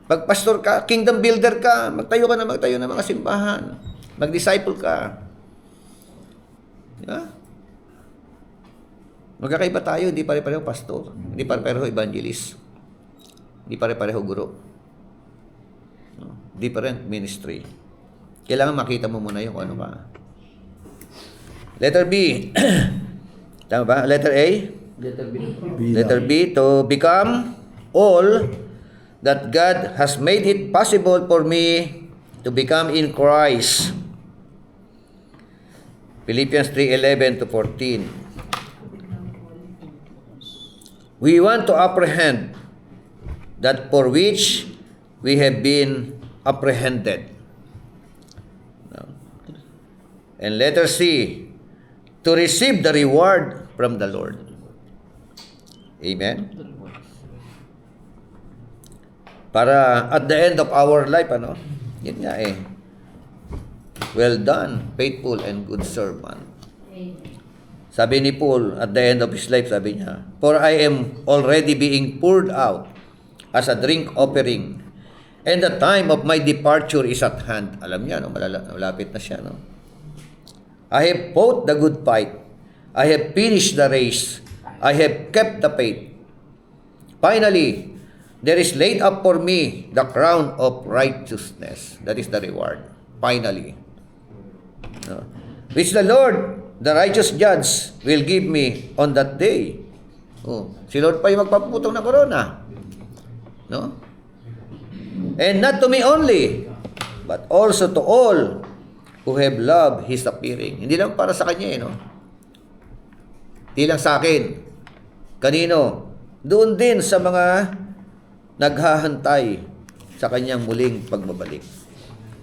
Speaker 1: Pag pastor ka, kingdom builder ka, magtayo ng mga simbahan. Mag-disciple ka. Diba? Magkakaiba tayo, hindi pare-pareho pastor, hindi pare-pareho evangelist, hindi pare-pareho guro. No? Different ministry. Kailangan makita mo muna yung ano ka. Letter B. Tama ba? Letter A?
Speaker 2: Letter B.
Speaker 1: Letter B, to become all that God has made it possible for me to become in Christ. Philippians 3:11 to 14. We want to apprehend that for which we have been apprehended. And letter C, to receive the reward from the Lord. Amen? Para at the end of our life, yun nga well done, faithful and good servant. Sabi ni Paul, at the end of his life, sabi niya, for I am already being poured out as a drink offering, and the time of my departure is at hand. Alam niya, malapit na siya, I have fought the good fight. I have finished the race. I have kept the faith. Finally, there is laid up for me the crown of righteousness. That is the reward. Finally. Which the Lord, the righteous judge, will give me on that day. Si Lord pa yung magpaputong na korona. No? And not to me only, but also to all who have loved His appearing. Hindi lang para sa Kanya, Hindi lang sa akin. Kanino? Doon din sa mga naghahantay sa Kanyang muling pagbabalik.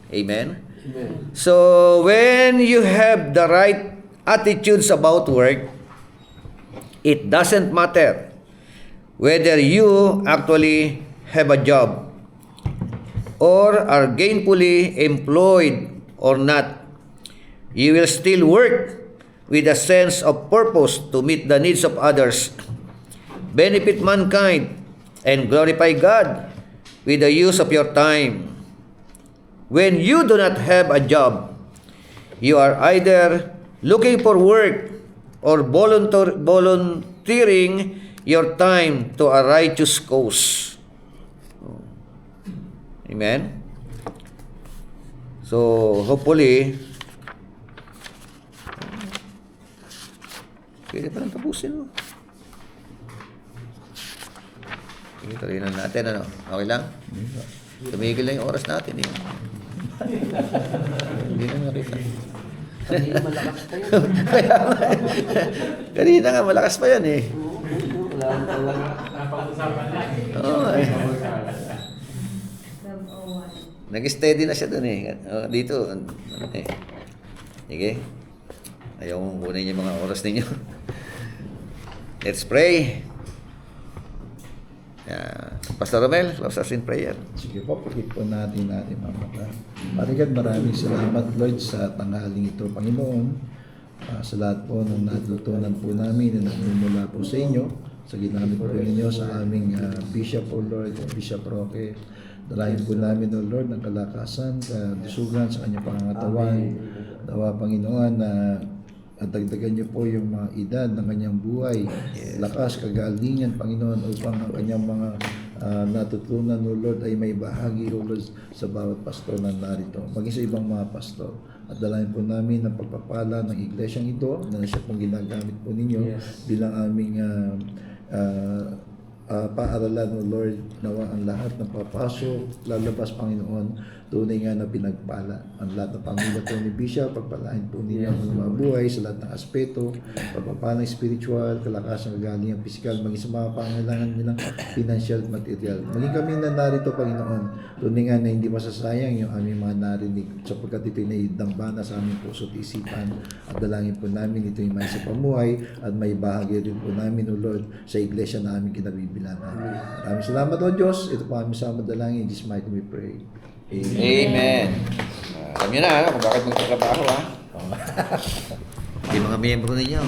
Speaker 1: Amen?
Speaker 2: Amen.
Speaker 1: So, when you have the right attitudes about work, it doesn't matter whether you actually have a job or are gainfully employed or not. You will still work with a sense of purpose to meet the needs of others, benefit mankind, and glorify God with the use of your time. When you do not have a job, you are either looking for work or volunteering your time to a righteous cause. Amen? So, hopefully, pwede pa lang tapusin, Sige, tuloy na natin, Okay lang? Tumigil lang yung oras natin, Hindi na nakita.
Speaker 2: Kanina malakas pa yun.
Speaker 1: Kanina nga, malakas pa yan,
Speaker 2: Wala akong talaga.
Speaker 10: Napag-usapan lang
Speaker 1: Oo, Nag-steady na siya dun, Dito, Sige. Ayaw kong kunin yung mga oras ninyo. Let's pray. Pastor Romel, close us in prayer.
Speaker 7: Sige po, pakit po natin mga mata. Marigat, maraming salamat, Lord, sa tanghaling ito, Panginoon. Sa lahat po ng natutunan po namin na nagmumula po sa inyo, sa ginamit po ninyo sa aming Bishop, O Lord, Bishop Roque. Dalayan po namin, O Lord, ng kalakasan, kadisugan sa kanyang pangangatawan. Dawa, Panginoon, na at dagdagan niyo po yung mga edad ng kanyang buhay, lakas, kagalingan, Panginoon, upang ang kanyang mga natutunan, O Lord, ay may bahagi, O Lord, sa bawat pastor na narito, maging sa ibang mga pastor. At dalayan po namin ang pagpapala ng iglesyang ito na siya pong ginagamit po ninyo bilang aming paaralan, O Lord, nawa ang lahat ng papasok, lalabas, Panginoon, tunay nga na pinagpala. Ang lahat ng pamilya po ni Bishop, pagpalain po ninyo ang mga buhay sa lahat ng aspeto, pagpapalang spiritual, kalakasan, kagalingan, pisikal, maging sa mga pangailangan nilang financial at material. Maging kami na narito, Panginoon, tunay nga na hindi masasayang yung aming mga narinig, sapagkat ito'y naidambana sa aming puso at isipan. At dalangin po namin ito'y may sa pamuhay at may bahagi rin po namin, O Lord, sa iglesia na aming kinabibilangan. Maraming salamat, O Diyos. Ito po aming sama dalangin. In this mighty we pray.
Speaker 1: Amen. Alam niyo na, kung bakit magtatrabaho, Yung mga miyembro ninyo.